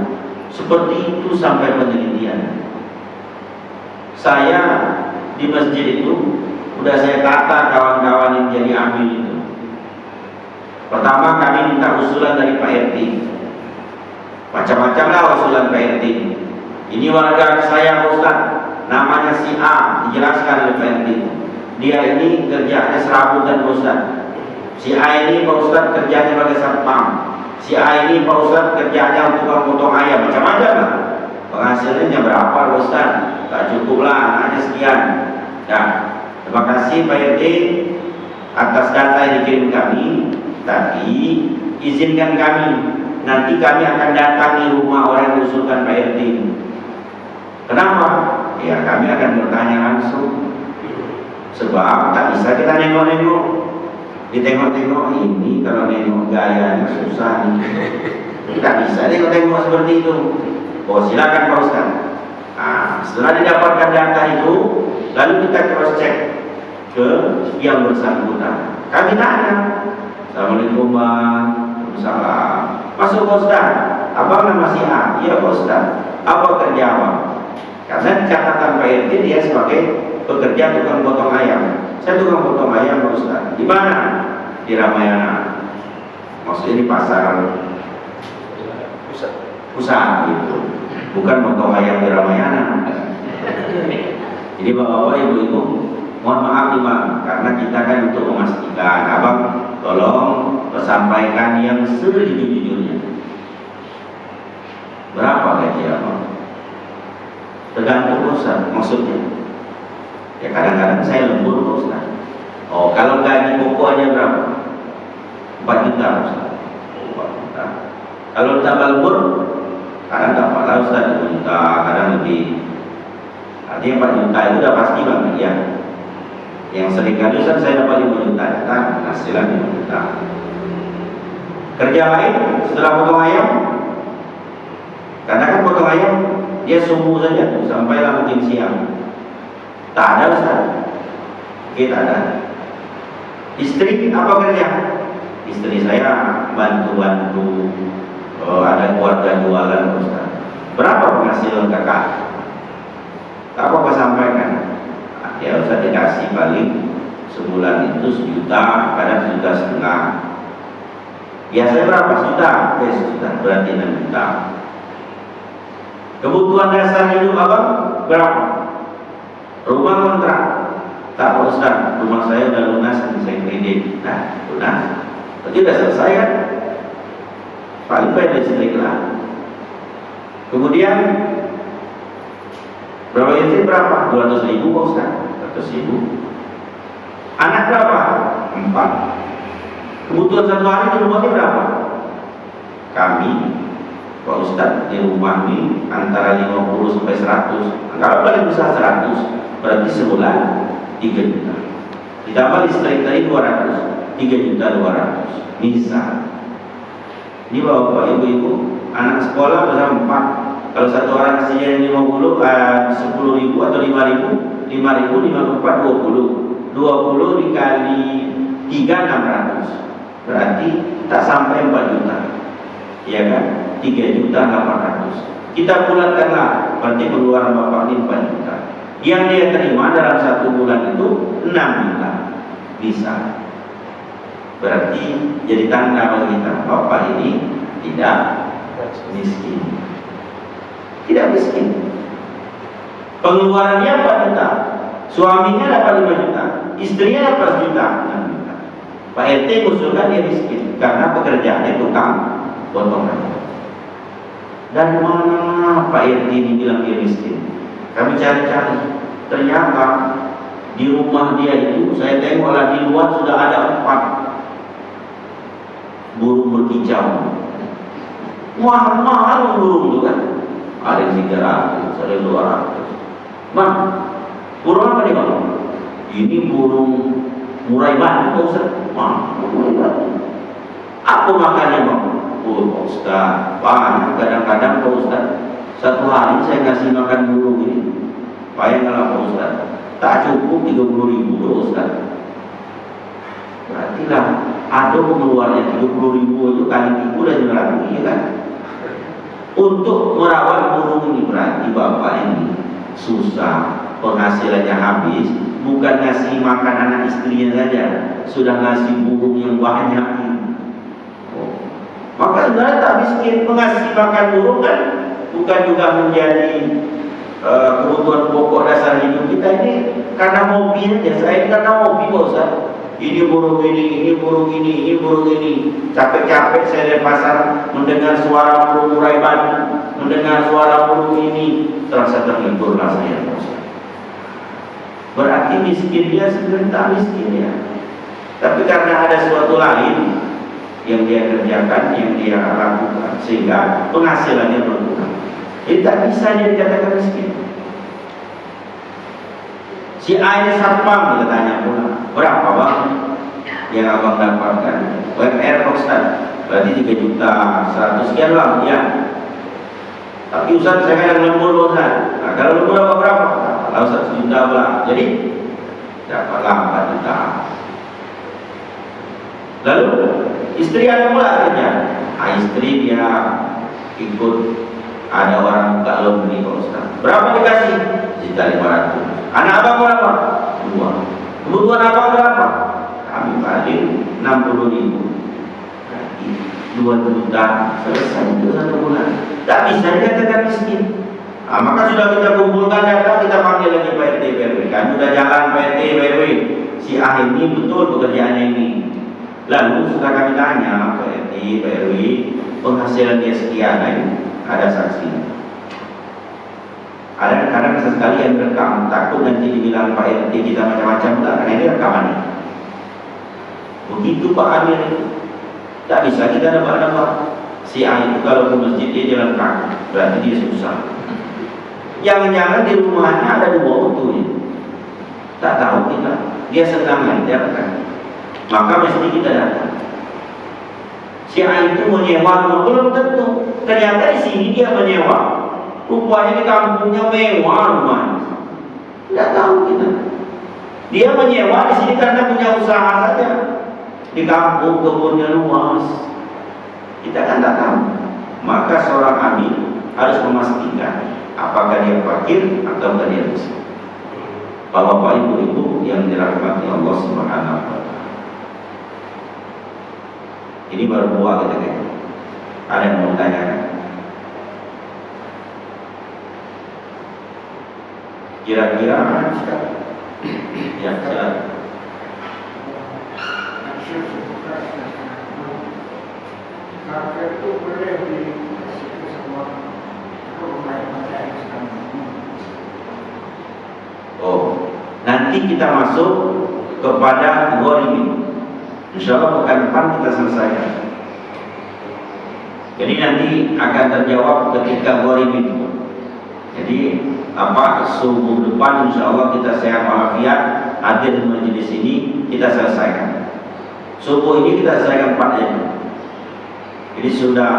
seperti itu sampai penelitian. Saya di masjid itu udah saya tata kawan-kawan yang jadi amil itu. Pertama kami minta usulan dari Pak RT. Macam-macam lah usulan Pak RT. Ini warga saya Ustaz, namanya si A, dijelaskan oleh Pak RT. Dia ini kerjanya serabutan Ustaz. Si A ini Pak Ustaz kerjanya sebagai satpam. Si A ini Pak Ustaz kerjanya untuk potong ayam. Macam-macam lah. Penghasilannya berapa Ustaz? Tak cukup lah, anaknya sekian. Ya, terima kasih Pak RT atas data yang dikirim kami. Tapi izinkan kami, nanti kami akan datangi rumah orang yang usulkan Pak RT. Kenapa? Ya kami akan bertanya langsung. Sebab tak bisa kita nengok-nengok. Ditengok-tengok ini, kalau nengok gayanya susah nih. Tidak bisa tengok-tengok seperti itu. Oh silakan Pak Ustaz. Nah, setelah didapatkan data itu, lalu kita cross check ke yang bersangkutan. Kami tanya, Assalamualaikum Bang. Waalaikumsalam. Masuk Pak Ustaz. abang nama si A. Iya Pak Ustaz. Apa kerja abang? Karena catatan Pak RT dia sebagai pekerja tukang potong ayam. Saya tukang potong ayam Pak Ustaz. Di mana? Di Ramayana. Maksudnya di pasar pusat gitu. Bukan potong ayam di Ramayana. Jadi bapak-bapak, ibu-ibu, mohon maaf nih bang, karena kita kan untuk memastikan, abang tolong sampaikan yang sejujur-jujurnya. Berapa gaji abang? Tergantung Ustaz, maksudnya. Ya kadang-kadang saya lembur Ustaz. Oh, kalau gaji pokoknya berapa? 4 juta Ustaz. 4 juta. Kalau tambah lembur, kadang tak apa Ustaz, 2 juta, kadang lebih. Artinya 4 juta itu udah pasti bang, ya. Yang sering kali Ustaz saya dapat 5 juta, penghasilan 5 juta. Kerja lain setelah potong ayam, karena kan potong ayam dia subuh saja tuh, sampailah mungkin siang. Tak ada Ustaz. Oke, tak ada. Istri apa kerja? Istri saya bantu-bantu, ada keluarga jualan Ustaz. Berapa penghasilan kakak? Tak apa sampaikan. Ya Ustaz dikasih paling sebulan itu 1 juta, kadang 1,5 juta. Biasanya berapa? 1 juta? Oke, 1 juta, berarti 6 juta. Kebutuhan dasar hidup abang berapa? Rumah kontrak? Tak Pak Ustaz, rumah saya udah lunas, saya kredit. Nah, lunas. Berarti udah selesai kan? Paling baik listrik lah. Kemudian berapa istri berapa? 200.000 Pak Ustaz. 200.000. Anak berapa? 4. Kebutuhan satu hari di rumah ini berapa? Kami Pak Ustaz di rumah ini antara 50 sampai 100. Kalau paling besar 100, berarti sebulan 3 juta. Ditambah listrik tadi 200, 3.200.000. Misal. Ini bapak ibu-ibu, anak sekolah besar 4. Kalau satu orang kasihnya 10.000 atau 5.000, 5.000, 5 4, 20. 20 dikali 3, 600. Berarti tak sampai 4 juta. Iya kan? 3.800.000. Kita bulatkanlah, berarti pengeluaran bapak ini 4 juta. Yang dia terima dalam 1 bulan itu 6 juta. Bisa. Berarti jadi tanda bagi kita, bapak ini tidak miskin. Tidak miskin. Pengeluarannya 4 juta. Suaminya dapat 5 juta. Istrinya dapat 1 juta. 6 juta. Pak RT usulkan dia miskin karena pekerjaannya tukang potong rambut. Dan mana Pak RT ini bilang dia miskin? Kami cari-cari. Ternyata di rumah dia itu, saya tengoklah di luar sudah ada 4 burung berkicau. Mahal burung itu kan. Ada yang 300, ada yang 200. Bang, burung apa nih bang? Ini burung murai batu Pak Ustaz. Murai batu. Apa makannya bang? Oh Pak Ustaz, banyak. Kadang-kadang Pak Ustaz, satu hari saya kasih makan burung ini. Bayangkanlah Pak Ustaz, tak cukup 30.000 Pak Ustaz. Berarti lah ada pengeluarannya 30.000 itu kali 3 udah 900, ya kan? Untuk merawat burung ini berarti bapak ini susah, penghasilannya habis, bukan ngasih makan anak istrinya saja, sudah ngasih burung yang banyak. Maka sebenarnya tak miskin, mengasih makan burung kan bukan juga menjadi kebutuhan pokok dasar hidup kita ini karena hobi aja. Saya ini karena hobi Pak Ustaz. Ini burung ini burung ini, ini burung ini. Capek-capek saya dari pasar mendengar suara burung murai batu, mendengar suara burung ini, terasa terhibur lah saya. Berarti miskin dia sebenarnya tak miskin ya. Tapi karena ada suatu lain yang dia kerjakan, yang dia lakukan, sehingga penghasilannya berkurang. Jadi tak bisa dia dikatakan miskin. Si A ini satpam, kita tanya pula, berapa bang yang abang dapatkan? UMR Pak Ustaz, berarti 3 juta 100 sekian bang, ya. Tapi Ustaz saya yang lembur Ustaz. Nah, kalau lembur berapa? Kalau Ustaz 1 juta bang, jadi dapatlah 4 juta. Lalu istri ada pula kerja. Istri dia ikut ada orang buka loan beli Pak Ustaz. Berapa dikasih? 1.500. Anak abang berapa? 2. Kebutuhan abang berapa? Kami paling 60.000. 2 juta selesai itu 1 bulan. Tak bisa dikatakan miskin. Nah, maka sudah kita kumpulkan data, kita panggil lagi Pak RT PRW. Kan sudah jalan Pak RT PRW. Si A ini betul pekerjaannya ini. Lalu setelah kami tanya Pak RT PRW, penghasilan dia sekian, ada saksi. Ada kadang sesekali yang rekam, takut nanti dibilang Pak RT kita macam-macam, karena ini rekamannya. Begitu Pak Amir itu. Tak bisa kita dapat si A itu kalau ke masjid dia jalan kaki, berarti dia susah. Jangan-jangan di rumahnya ada 2 ortunya. Tak tahu kita, dia senang aja kan. Maka mesti kita datang. Si A itu menyewa rumah, belum tentu. Ternyata di sini dia menyewa. Rupanya di kampungnya mewah rumahnya. Tidak tahu kita. Dia menyewa di sini karena punya usaha saja. Di kampung kebunnya luas, kita kan tak tahu. Maka seorang amin harus memastikan apakah dia fakir atau dia miskin. Bapak ibu-ibu yang dirahmati Allah Subhanahu wa Ta'ala. Ini baru 2 kita kan. Ada yang mau tanyakan? Kira-kira ya, silakan. Kafir itu boleh dikasih semua materi. Oh, nanti kita masuk kepada ghorimin. Insya Allah pekan depan kita selesaikan. Jadi nanti akan terjawab ketika ghorimin. Jadi subuh depan insya Allah kita sehat walafiat, hadir di majelis ini kita selesaikan. Subuh ini kita selesaikan 4 jam. Jadi sudah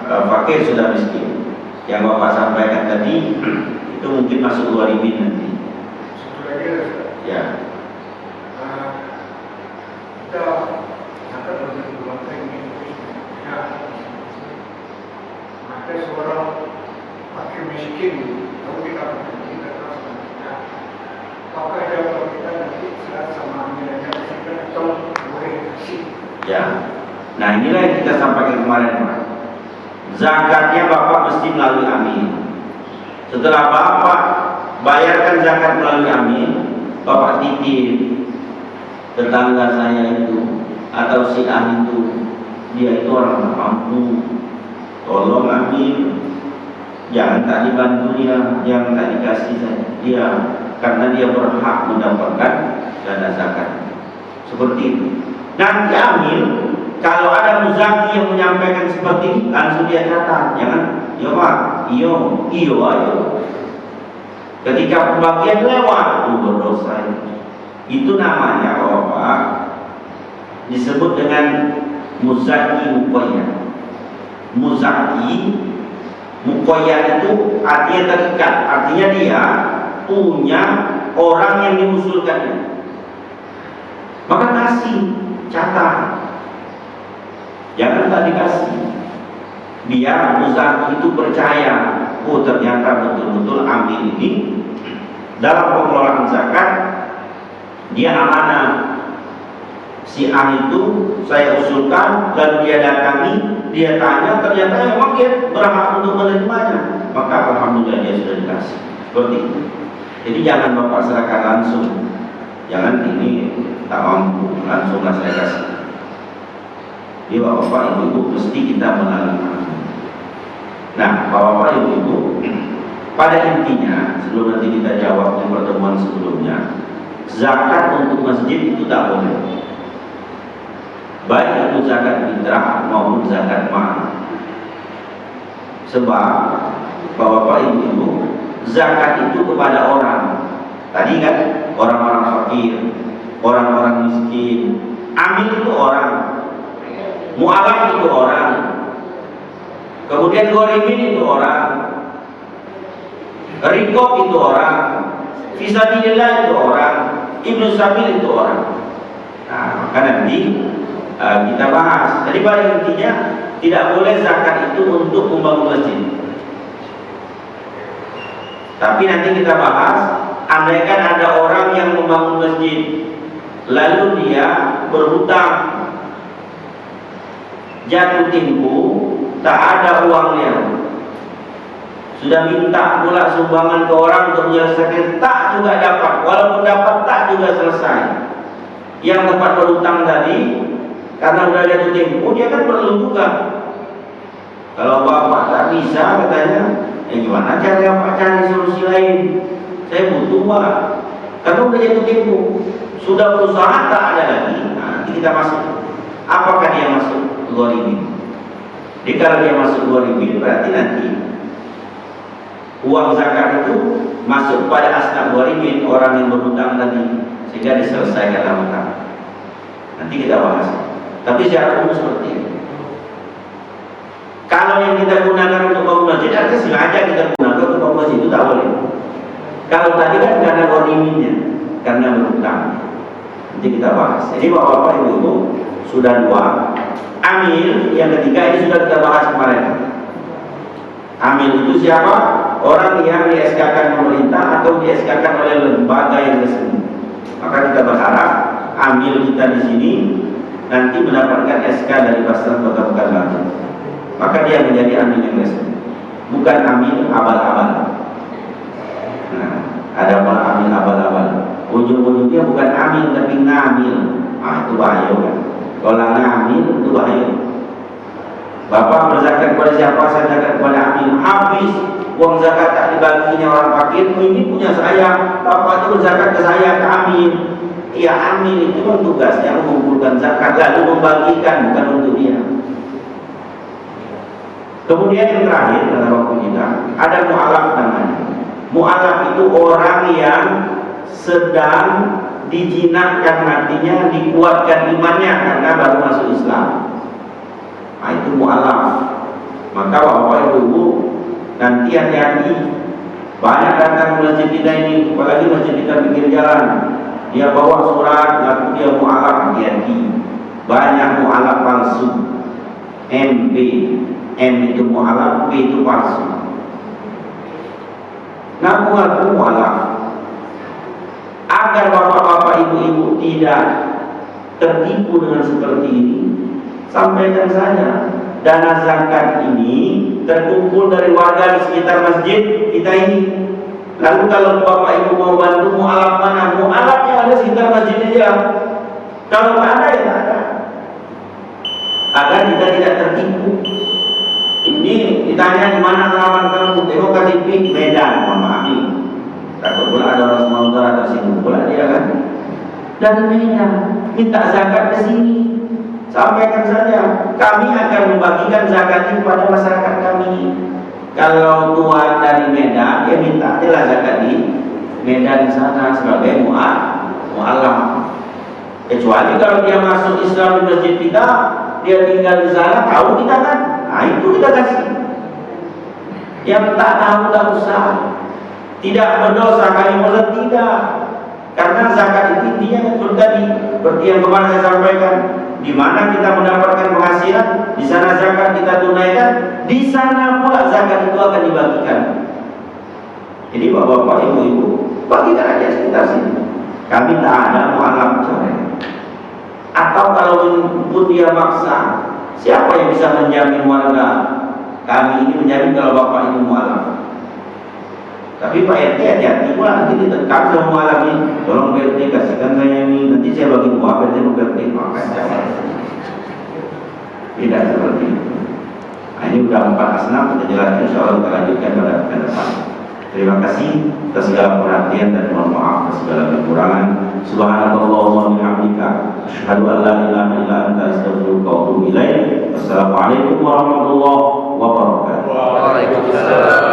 fakir, sudah miskin. Yang Bapak sampaikan tadi itu mungkin masuk 2 ribu nanti. Satu lagi, Ya. Kita akan berbuat ini. Ya, ada seorang fakir miskin, lalu kita terus. Apakah jawab kita nanti sama ambil atau boleh kasih? Ya. Nah inilah yang kita sampaikan kemarin Pak. Zakatnya Bapak mesti melalui amin. Setelah Bapak bayarkan zakat melalui amin, Bapak titip tetangga saya itu atau si A itu, dia itu orang mampu, tolong amin, jangan tak dibantu dia, jangan tak dikasih dia, karena dia berhak mendapatkan dana zakat. Seperti itu. Nanti amin. Kalau ada muzaki yang menyampaikan seperti ini, langsung dia catat. Jangan, ya Pak, iyo ayo. Ketika pembagian lewat, berdosa. Itu namanya Bapak disebut dengan muzaki mukoyah. Muzaki mukoyah itu artinya terikat, artinya dia punya orang yang diusulkan. Maka kasih, catat. Jangan tak dikasih. Biar muzaki itu percaya, oh ternyata betul-betul amin ini dalam pengelolaan zakat dia amanah. Si A itu saya usulkan, lalu dia datangi, dia tanya, ternyata memang dia berhak untuk menerimanya, maka alhamdulillah dia sudah dikasih. Seperti itu. Jadi jangan Bapak serahkan langsung. Jangan ini tak mampu langsunglah saya kasih. Jadi Bapak Ibu mesti kita mengalami. Nah, Bapak Ibu, pada intinya sebelum nanti kita jawab di pertemuan sebelumnya, zakat untuk masjid itu tak boleh. Baik itu zakat fitrah maupun zakat mal. Sebab Bapak Ibu, zakat itu kepada orang. Tadi kan orang-orang fakir, orang-orang miskin. Amil itu orang. Mu'alaf itu orang. Kemudian ghorimin itu orang. Rikob itu orang. Fisabilillah itu orang. Ibnu Sabil itu orang. Nah, maka nanti kita bahas. Jadi pada intinya Tidak boleh zakat itu untuk membangun masjid. Tapi nanti kita bahas, andaikan ada orang yang membangun masjid, lalu dia berhutang, jatuh tempo, tak ada uangnya, sudah minta pula sumbangan ke orang untuk menyelesaikan, tak juga dapat. Walaupun dapat, tak juga selesai. Yang tempat berhutang tadi, karena sudah jatuh tempo, dia kan perlu juga. Kalau bapak tak bisa, katanya, gimana cara bapak cari solusi lain? Saya butuh pak, karena sudah jatuh tempo, sudah berusaha tak ada lagi. Nah, nanti kita masuk. Apakah dia masuk ghorimin? Jadi kalau dia masuk ghorimin, berarti nanti uang zakat itu masuk pada asnaf ghorimin, orang yang berhutang tadi, sehingga diselesaikan hutang. Nanti kita bahas. Tapi secara umum seperti itu. Kalau yang kita gunakan untuk bangun masjid, artinya sengaja kita gunakan untuk bangun masjid, itu tak boleh. Kalau tadi kan karena ghoriminnya, karena berhutang. Nanti kita bahas. Jadi bapak-bapak ibu-ibu sudah dua. Amil yang ketiga ini sudah kita bahas kemarin. Amil itu siapa? Orang yang di-SK-kan pemerintah atau di-SK-kan oleh lembaga yang resmi. Maka kita berharap amil kita di sini nanti mendapatkan SK dari Basnas Kota Pekanbaru. Maka dia menjadi amil yang resmi, bukan amil abal-abal. Nah, ada amil abal-abal. Ujung-ujungnya bukan amil tapi ngamil. Itu bahaya kan? Kalau ngamil itu bahaya. Bapak berzakat kepada siapa? Saya zakat kepada amil. Habis uang zakat tak dibaginya orang fakir. Ini punya saya. Bapak itu berzakat ke saya, ke amil. Ya amil itu kan tugasnya mengumpulkan zakat lalu membagikan, bukan untuk dia. Kemudian yang terakhir pada waktu kita ada mu'alaf namanya. Mu'alaf itu orang yang sedang dijinakkan hatinya, dikuatkan imannya karena baru masuk Islam. Nah, itu mu'alaf. Maka bapak ibu nanti hati-hati. Banyak datang ke masjid kita ini, apalagi masjid kita pinggir jalan. Dia bawa surat, lalu dia mu'alaf, hati-hati. Banyak mu'alaf palsu. MP, M itu mu'alaf, P itu palsu. Ngaku-ngaku mu'alaf. Agar bapak-bapak ibu-ibu tidak tertipu dengan seperti ini, sampaikan saja dana zakat ini terkumpul dari warga di sekitar masjid kita ini. Lalu kalau bapak ibu mau bantu mu'alaf mana? Mu'alaf yang ada sekitar masjid aja. Kalau tak ada ya tak ada. Agar kita tidak tertipu. Ini ditanya di mana alamat kamu? Tengok KTP Medan, mohon maaf nih. Takut pula ada orang Sumatera Utara tersinggung pula dia kan. Dan Medan minta zakat ke sini. Sampaikan saja, kami akan membagikan zakat ini kepada masyarakat kami. Kalau tuan dari Medan, dia minta jelas zakat di Medan sana sebagai mu'alaf. Kecuali kalau dia masuk Islam di masjid kita, dia tinggal di sana, tahu kita kan? Nah itu kita kasih. Yang tak tahu tak usah. Tidak berdosa kami maksud tidak. Karena zakat itu intinya betul tadi, seperti yang kemarin saya sampaikan. Di mana kita mendapatkan penghasilan, di sana zakat kita tunaikan, di sana pula zakat itu akan dibagikan. Jadi bapak-bapak, ibu-ibu, bagikan aja sekitar sini. Kami tak ada mu'alaf coret. Atau kalau pun dia maksa, siapa yang bisa menjamin warga? Kami ini menjamin kalau bapak ini mu'alaf. Tapi Pak RT hati-hati pula, nanti ditekan sama mu'alaf ini. Tolong Pak RT kasihkan saya ini, nanti saya bagi buah Pak RT mau Pak RT makan. Tidak seperti itu. Nah, ini sudah 4 asnaf kita jelaskan, insyaallah kita lanjutkan pada depan. Terima kasih atas segala perhatian dan mohon maaf atas segala kekurangan. Subhanallahumma wa bihamdika asyhadu an la ilaha illa anta astaghfiruka wa atubu ilaik. Wassalamualaikum warahmatullahi wabarakatuh. Waalaikumsalam.